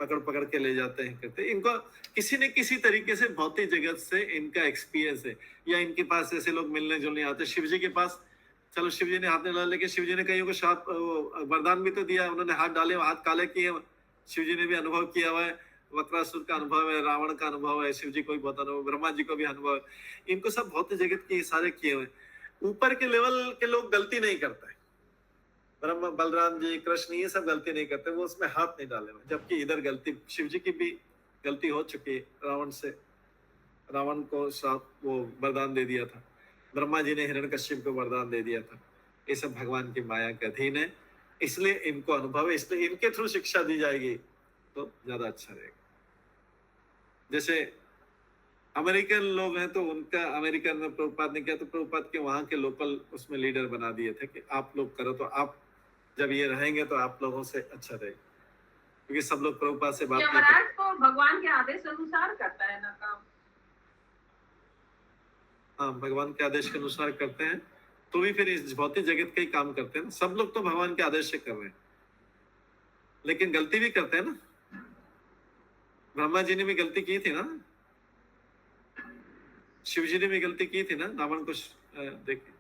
पकड़ पकड़ के ले जाते हैं करते। इनको किसी न किसी तरीके से भौतिक जगत से इनका एक्सपीरियंस है, या इनके पास ऐसे लोग मिलने जुलने आते। शिव जी के पास चलो शिव जी ने हाथ नहीं डाला, लेकिन शिव जी ने कईयों को शाप वरदान भी तो दिया, उन्होंने हाथ डाले हाथ काले किए, शिव जी ने भी अनुभव किया हुआ है। वक्रासुर का अनुभव है, रावण का अनुभव है, शिव जी को भी बहुत अनुभव, ब्रह्मा जी को भी अनुभव है। इनको सब भौतिक जगत के इशारे किए हुए। ऊपर के लेवल के लोग गलती नहीं करते, ब्रह्म बलराम जी कृष्ण ये सब गलती नहीं करते, वो उसमें हाथ नहीं डाले हुए। जबकि इधर गलती शिव जी की भी गलती हो चुकी है, रावण से, रावण को श्राप वो वरदान दे दिया था, ब्रह्मा जी ने हिरण्यकश्यप को वरदान दे दिया था। ये सब भगवान की माया के अधीन है, इसलिए इनको अनुभव है, इसलिए इनके थ्रू शिक्षा दी जाएगी तो ज्यादा अच्छा रहेगा। जैसे अमेरिकन लोग हैं तो उनका अमेरिकन में प्रभुपाद ने किया तो प्रभुपाद के वहां के लोकल उसमें लीडर बना दिए थे कि आप लोग करो, तो आप जब ये रहेंगे तो आप लोगों से अच्छा रहेगा, क्योंकि सब लोग प्रभुपाद से बात करते हैं। तो भगवान के आदेश अनुसार करता है ना काम। हाँ, भगवान के आदेश के अनुसार करते हैं, तो भी फिर इस भौतिक जगत का ही काम करते हैं। सब लोग तो भगवान के आदेश से कर रहे हैं, लेकिन गलती भी करते हैं ना। ब्रह्मा जी ने भी गलती की थी ना, शिव जी ने भी गलती की थी ना, रावण को देखे।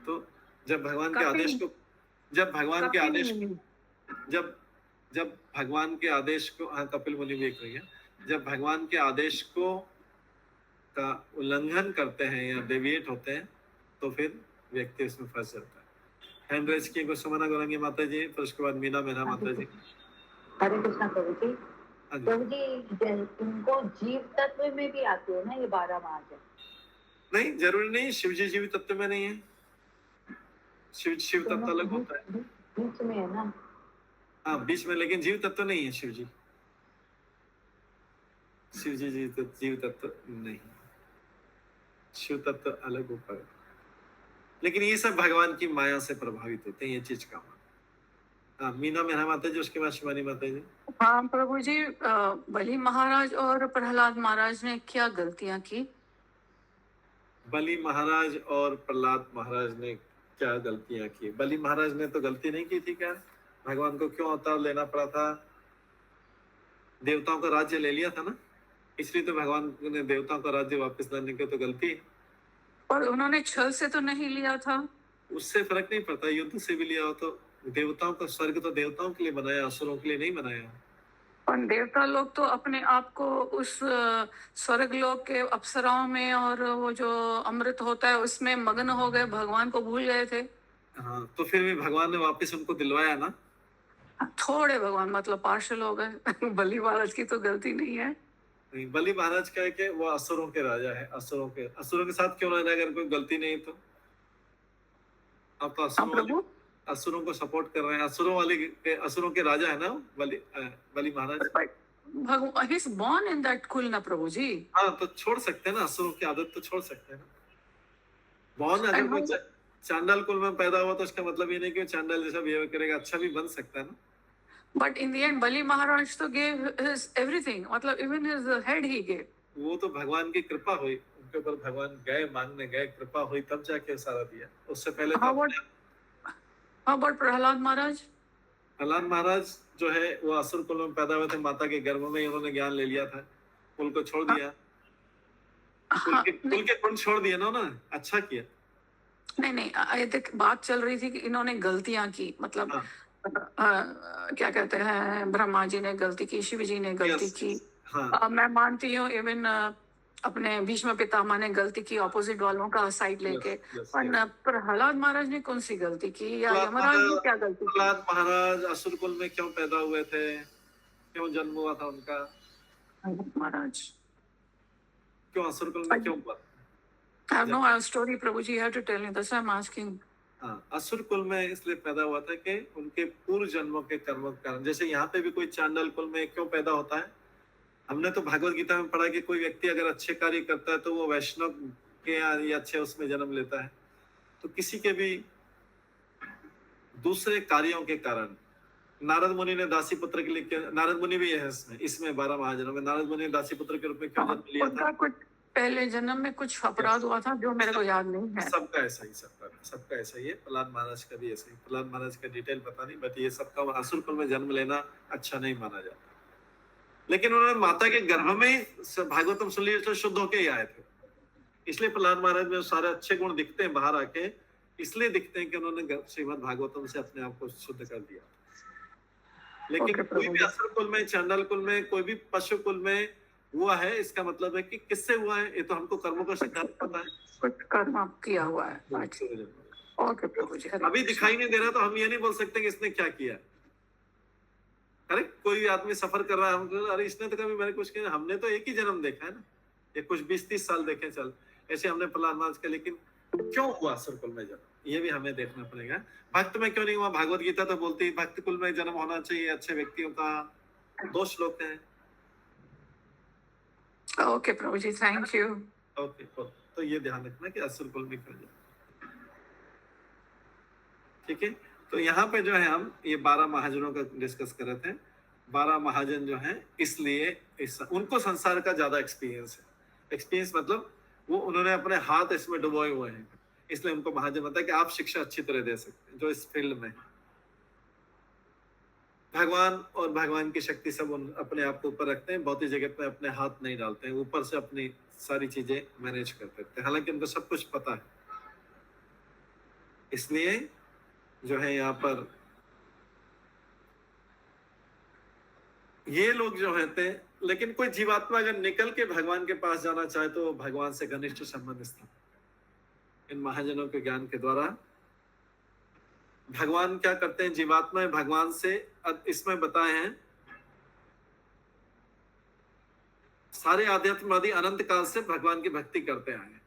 तो जब भगवान के आदेश को, जब भगवान के आदेश, जब भगवान के आदेश को, हाँ कपिल मुनि भी एक है, जब भगवान के आदेश को का उल्लंघन करते हैं या डेविएट होते हैं तो फिर व्यक्ति उसमें फंस जाता है। हैंड रेज की गोस्वामी गौरंगी माता जी, फिर उसके बाद मीना मेहरा माता जी। हरे कृष्णा प्रभु जी। प्रभु जी इनको जीव तत्व में भी आते हैं ना ये 12 महाजन? नहीं, जरूरी नहीं, शिव जी जीव तत्व में नहीं है, शिव तत्व अलग होता है, बीच में है ना। हाँ बीच में, लेकिन जीव तत्व नहीं है शिव जी। शिव जी जीव तत्व नहीं, शिव तत्व अलग ऊपर है। लेकिन ये सब भगवान की माया से प्रभावित होते हैं, ये चीज का। हाँ मीना मेहरा माता जी, उसके बाद शिवानी माता जी। हाँ प्रभु जी, बलि महाराज और प्रहलाद महाराज ने क्या गलतियां की? बलि महाराज और प्रहलाद महाराज ने क्या गलतियां की? बलि महाराज ने तो गलती नहीं की थी क्या? भगवान को क्यों अवतार लेना पड़ा था? देवताओं का राज्य ले लिया था ना, इसलिए तो भगवान ने देवताओं का राज्य वापस लाने की तो गलती है। और उन्होंने छल से तो नहीं लिया था? उससे फर्क नहीं पड़ता, युद्ध से भी लिया हो तो। देवताओं का स्वर्ग तो देवताओं के लिए बनाया, असुरों के लिए नहीं बनाया। और देवता लोग तो अपने आप को उस स्वर्ग लोक के अप्सराओं में और वो जो अमृत होता है उसमें मग्न हो गए, भगवान को भूल गए थे। हाँ तो फिर भी भगवान ने वापस उनको दिलवाया ना। थोड़े भगवान मतलब पार्शल हो गए। बलि महाराज की तो गलती नहीं है। नहीं, बलि महाराज क्या है कि वो असुरों के राजा है, असुरों के साथ क्यों रहना अगर कोई गलती नहीं तो? आप तो असुरों को सपोर्ट कर रहे हैं, असुरों के राजा है ना बलि महाराज। भगवान इज बोर्न इन दैट कुल ना प्रभु जी। हाँ तो छोड़ सकते हैं ना, असुरों की आदत तो छोड़ सकते हैं ना। बॉर्न अगर कोई चांडाल कुल में पैदा हुआ तो उसका मतलब ये नहीं कि चांडाल जैसा बिहेव करेगा, अच्छा भी बन सकता है ना। बट इन द एंड बलि महाराज तो gave his everything, मतलब even his head he gave। वो तो भगवान की कृपा हुई उनके ऊपर, भगवान गए मांगने गए, कृपा हुई तब जाके सारा दिया, उससे पहले हाँ बट प्रहलाद महाराज जो है वो असुर कुल में पैदा हुए थे, माता के गर्भ में ही उन्होंने ज्ञान ले लिया था, कुल को छोड़ दिया। कुल के गुण छोड़ दिया ना उन्होंने, अच्छा किया। नहीं देख बात चल रही थी कि इन्होंने गलतियां की, मतलब क्या कहते हैं, ब्रह्मा जी ने गलती की, शिव जी ने गलती की। मैं मानती हूँ इवन अपने भीष्म पितामह ने गलती की ऑपोजिट वालों का साइड लेके। पर प्रहलाद महाराज ने कौन सी गलती की, या यमराज ने क्या गलती की? प्रहलाद महाराज असुर कुल में क्यों पैदा हुए थे, क्यों जन्म हुआ था उनका? महाराज क्यों असुर कुल में क्यों हुआ? I have no story Prabhu ji, you have to tell me, that's why I'm asking। असुर कुल में इसलिए पैदा हुआ था कि उनके पूर्व जन्मों के कर्मों के कारण। जैसे यहाँ पे भी कोई चांडाल कुल में क्यों पैदा होता है? हमने तो भागवत गीता में पढ़ा कि कोई व्यक्ति अगर अच्छे कार्य करता है तो वो वैष्णव के या अच्छे उसमें जन्म लेता है। तो किसी के भी दूसरे कार्यों के कारण, नारद मुनि ने दासी पुत्र के लिए, नारद मुनि भी है इसमें 12 महाजनों में, नारद मुनि ने दासी पुत्र के रूप में क्यों जन्म लिया था? कुछ पहले जन्म में कुछ अपराध हुआ था जो मेरे को याद नहीं है। सबका ऐसा ही है। प्रहलाद महाराज का भी ऐसा ही। प्रहलाद महाराज का डिटेल पता नहीं, बट ये सबका असुर कुल में जन्म लेना अच्छा नहीं माना जाता। लेकिन उन्होंने माता के गर्भ में भागवतम सुन लिया तो शुद्ध होके ही आए थे, इसलिए प्रहलाद महाराज में सारे अच्छे गुण दिखते हैं बाहर आके, इसलिए दिखते हैं कि उन्होंने श्रीमद् भागवतम से अपने आप को शुद्ध कर दिया। लेकिन कोई भी असुर कुल में, चांडाल कुल में, कोई भी पशु कुल में हुआ है, इसका मतलब है कि किससे हुआ है, ये तो हमको कर्मों का सिद्धांत पता है, कुछ कर्म आप किया हुआ है। ओके प्रभु जी। अभी दिखाई नहीं दे रहा तो हम ये नहीं बोल सकते कि इसने क्या किया। अरे कोई आदमी सफर कर रहा है, हम अरे इसने तो कभी मैंने कुछ किया, हमने तो एक ही जन्म देखा है ना, ये कुछ 20-30 साल देखे, चल ऐसे हमने प्रहलाद महाराज का, लेकिन क्यों हुआ असुर कुल में जन्म, ये भी हमें देखना पड़ेगा। भक्त में क्यों नहीं हुआ, भागवत गीता तो बोलती है भक्त कुल में जन्म होना चाहिए, अच्छे व्यक्तियों का। 2 श्लोक हैं। ओके प्रभु जी, थैंक यू। ओके, तो ये ध्यान रखना कि असुर कुल में क्यों जन्म। ठीक है, तो यहाँ पे जो है हम ये 12 महाजनों का डिस्कस कर रहे थे। 12 महाजन जो हैं, इसलिए उनको संसार का ज्यादा एक्सपीरियंस है। एक्सपीरियंस मतलब वो उन्होंने अपने हाथ इसमें डुबोए हुए हैं, इसलिए उनको महाजन होता है कि आप शिक्षा अच्छी तरह दे सकते हैं जो इस फील्ड में है। भगवान और भगवान की शक्ति सब अपने आप को ऊपर रखते हैं, भौतिक जगत में अपने हाथ नहीं डालते हैं, ऊपर से अपनी सारी चीजें मैनेज करते हैं, हालांकि उनको सब कुछ पता है। इसलिए जो है यहाँ पर ये लोग जो होते हैं, लेकिन कोई जीवात्मा अगर निकल के भगवान के पास जाना चाहे तो भगवान से घनिष्ठ संबंध स्थापित इन महाजनों के ज्ञान के द्वारा। भगवान क्या करते हैं, जीवात्मा भगवान से, इसमें बताए हैं सारे आध्यात्मवादी अनंत काल से भगवान की भक्ति करते आए हैं।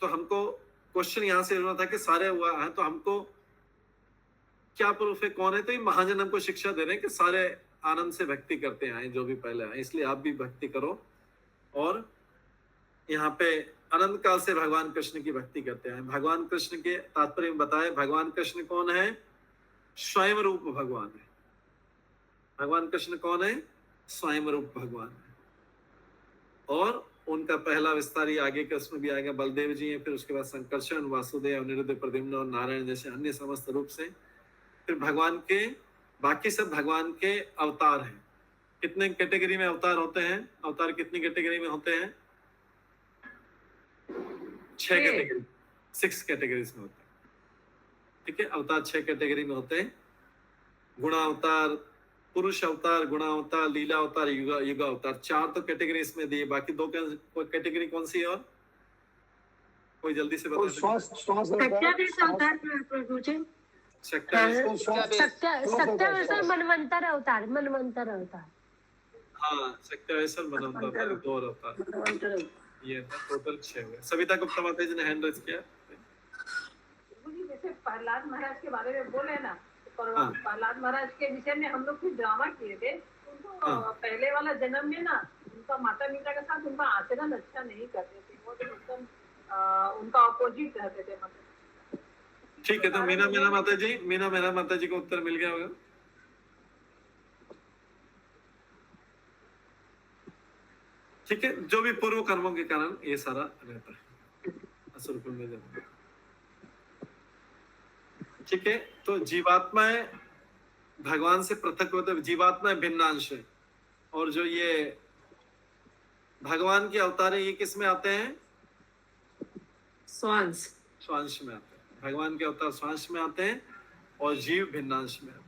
तो हमको क्वेश्चन यहां से होना था कि सारे हुआ है तो हमको क्या प्रूफ है, कौन है, तो ये महाजन हमको शिक्षा दे रहे हैं कि सारे आनंद से भक्ति करते आए जो भी पहले आए, इसलिए आप भी भक्ति करो। और यहाँ पे अनंत काल से भगवान कृष्ण की भक्ति करते हैं। भगवान कृष्ण के तात्पर्य में बताए, भगवान कृष्ण कौन है, स्वयं रूप भगवान है। भगवान कृष्ण कौन है, स्वयं रूप भगवान है। और उनका पहला विस्तार ये आगे के उसमें भी आएगा, बलदेव जी हैं, फिर उसके बाद संकर्षण, वासुदेव, अनिरुद्ध, प्रद्युम्न और नारायण जैसे अन्य समस्त रूप से। फिर भगवान के बाकी सब भगवान के अवतार हैं। कितने कैटेगरी में अवतार होते हैं, अवतार कितनी कैटेगरी में होते हैं, 6 कैटेगरी, 6 कैटेगरीज में होते हैं। ठीक है, अवतार 6 कैटेगरी में होते हैं। गुणा अवतार, पुरुष अवतार, गुणा अवतार, लीला अवतार, युग अवतार, 4 तो कैटेगरी इसमें दिए, बाकी 2 कैटेगरी कौन सी है और कोई जल्दी से बता। सत्यावेशन मनवंतर अवतार, मनवंतर अवतार। हाँ, सत्यावेशन मनवंतर, 2 अवतार, ये टोटल 6 हुए। सविता गुप्ता माता जी ने हैंड रेज किया। जैसे प्रहलाद महाराज के बारे में बोले ना, प्रहलाद महाराज के विषय में हम लोग कुछ ड्रामा किए थे। उनको पहले वाला जन्म में ना उनका माता पिता के साथ उनका आचरण अच्छा नहीं करते थे, वो तो मतलब उनका अपोजिट रहते थे। मतलब ठीक है, तो मीना माता जी को उत्तर मिल गया होगा। ठीक है, जो भी पूर्व कर्मों के कारण ये सारा रहता है असुर कुल में जन्म। ठीक है, तो जीवात्माएं भगवान से पृथक होते, जीवात्माएं भिन्नांश है। और जो ये भगवान के अवतार है, ये किस में आते हैं, स्वांश में आते हैं। भगवान के अवतार स्वांश में आते हैं और जीव भिन्नांश में आते हैं।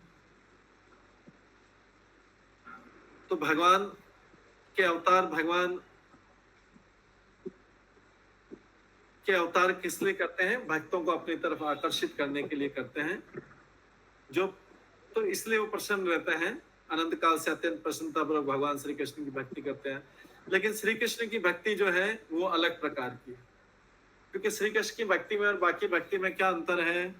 तो भगवान के अवतार, भगवान के अवतार किस लिए करते हैं, भक्तों को अपनी तरफ आकर्षित करने के लिए करते हैं। जो तो इसलिए वो प्रसन्न रहते हैं, अनंत काल से अत्यंत प्रसन्नतापूर्वक भगवान श्री कृष्ण की भक्ति करते हैं। लेकिन श्री कृष्ण की भक्ति जो है वो अलग प्रकार की है, क्योंकि श्री कृष्ण की भक्ति में और बाकी भक्ति में क्या अंतर है,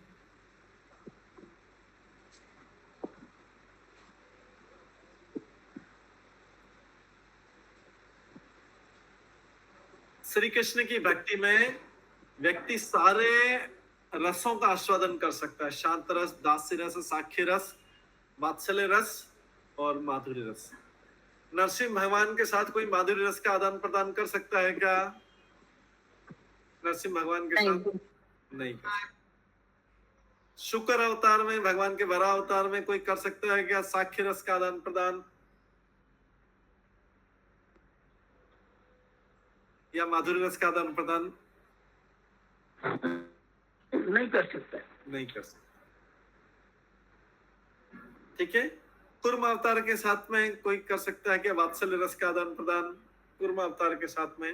श्री कृष्ण की भक्ति में व्यक्ति सारे रसों का आस्वादन कर सकता है, शांत रस, दास्य रस, साख्य रस, वात्सल्य रस और माधुर्य रस। नरसिंह भगवान के साथ कोई माधुर्य रस का आदान प्रदान कर सकता है क्या, नरसिंह भगवान के साथ नहीं कर सकता। शुक्र अवतार में, भगवान के वरा अवतार में कोई कर सकता है क्या साख्य रस का आदान प्रदान या माधुर्य रस का आदान प्रदान? नहीं कर सकता, नहीं कर सकता। ठीक है, कुर्म अवतार के साथ में कोई कर सकता है क्या वात्सल्य रस का आदान प्रदान कुर्म अवतार के साथ में?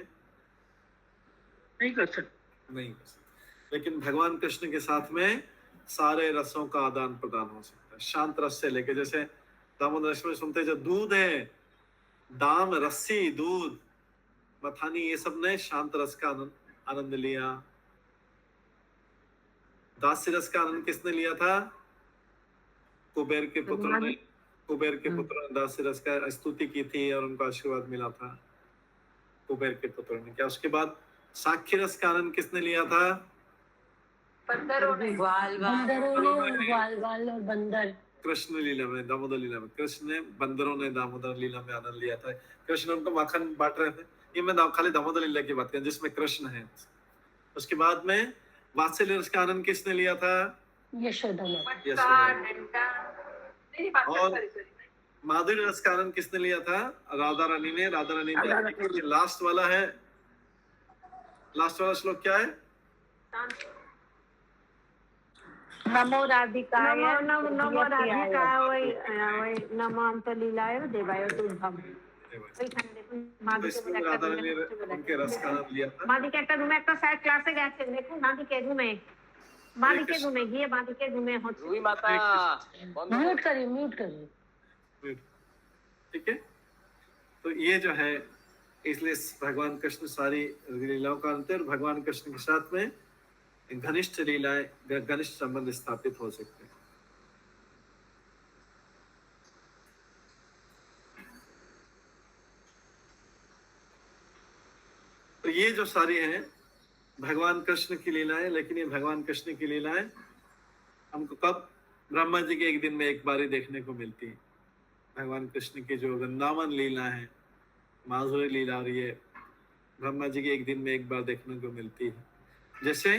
नहीं कर सकते। नहीं कर सकते। लेकिन भगवान कृष्ण के साथ में सारे रसों का आदान प्रदान हो सकता है, शांत रस से लेके, जैसे दामोदर में सुनते जो दूध है, दाम, रस्सी, दूध, मथानी, ये सब ने शांत रस का आनंद लिया। दास्य रस का आनंद किसने लिया था? कुबेर के पुत्रों ने, कुबेर के पुत्रों ने दास्य रस का स्तुति की थी और उनको आशीर्वाद मिला था कुबेर के पुत्रों ने। क्या उसके बाद साक्ष्य रस का आनंद किसने लिया था? बंदरों ने, और बंदर। कृष्ण लीला में, दामोदर लीला में कृष्ण ने, बंदरों ने दामोदर लीला में आनंद लिया था। कृष्ण उनको माखन बांट रहे थे। ये मैं खाली दामोदर लीला की बात कर जिसमें कृष्ण है। उसके बाद में वात्सल्य रस का आनंद किसने लिया था? यशोदा माता। और माधुर्य रस का आनंद किसने लिया था? राधा रानी ने। राधा रानी ने लास्ट वाला है, लास्ट वाला श्लोक क्या है? नमो राधिकाय नमो राधिकाय वै नमांत लीलाय देवाय तुभ्यम। राधा रानी ने उनके रस का आनंद लिया था। মাদিকে একটা রুমে একটা স্যার ক্লাসে গেছে, দেখুন মাদিকে রুমে, মাদিকে রুমে গিয়ে মাদিকে রুমে হচ্ছে। রুই মাতা म्यूट करिए। ठीक है, तो ये जो है, इसलिए भगवान कृष्ण सारी लीलाओं का अंतर, भगवान कृष्ण के साथ में घनिष्ठ लीलाएं, घनिष्ठ संबंध स्थापित हो सकते हैं। तो ये जो सारी हैं भगवान कृष्ण की लीलाएं, लेकिन ये भगवान कृष्ण की लीलाएं हमको कब? ब्रह्मा जी के एक दिन में एक बार ही देखने को मिलती है। भगवान कृष्ण की जो वृंदावन लीला है, माधुर्य लीला, और ये ब्रह्मा जी के एक दिन में एक बार देखने को मिलती है। जैसे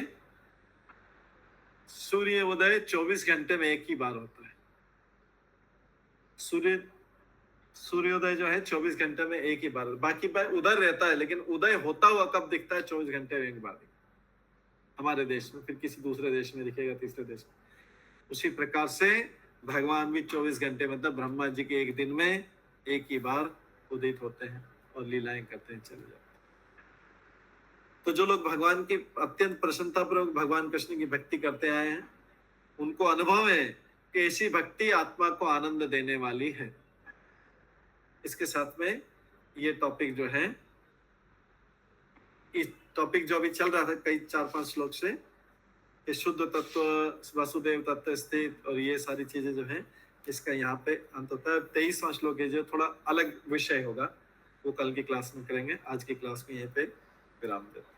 सूर्य उदय 24 घंटे में एक ही बार होता है। सूर्योदय जो है 24 घंटे में एक ही बार, बाकी बार उदय रहता है, लेकिन उदय होता हुआ कब दिखता है? 24 घंटे में एक बार दिखता हमारे देश में, फिर किसी दूसरे देश में दिखेगा, तीसरे देश में। उसी प्रकार से भगवान भी 24 घंटे मतलब ब्रह्मा जी के एक दिन में एक ही बार उदित होते हैं और लीलाएं करते हैं, चले जाते हैं। तो जो लोग भगवान की अत्यंत प्रसन्नतापूर्वक भगवान कृष्ण की भक्ति करते आए हैं, उनको अनुभव है कि ऐसी भक्ति आत्मा को आनंद देने वाली है। इसके साथ में ये टॉपिक जो है, इस टॉपिक जो अभी चल रहा था कई 4-5 श्लोक से, ये शुद्ध तत्व, वासुदेव तत्व स्थित और ये सारी चीजें जो है, इसका यहाँ पे अंत होता है। 23वां श्लोक है जो थोड़ा अलग विषय होगा, वो कल की क्लास में करेंगे। आज की क्लास में यहीं पे विराम देते हैं।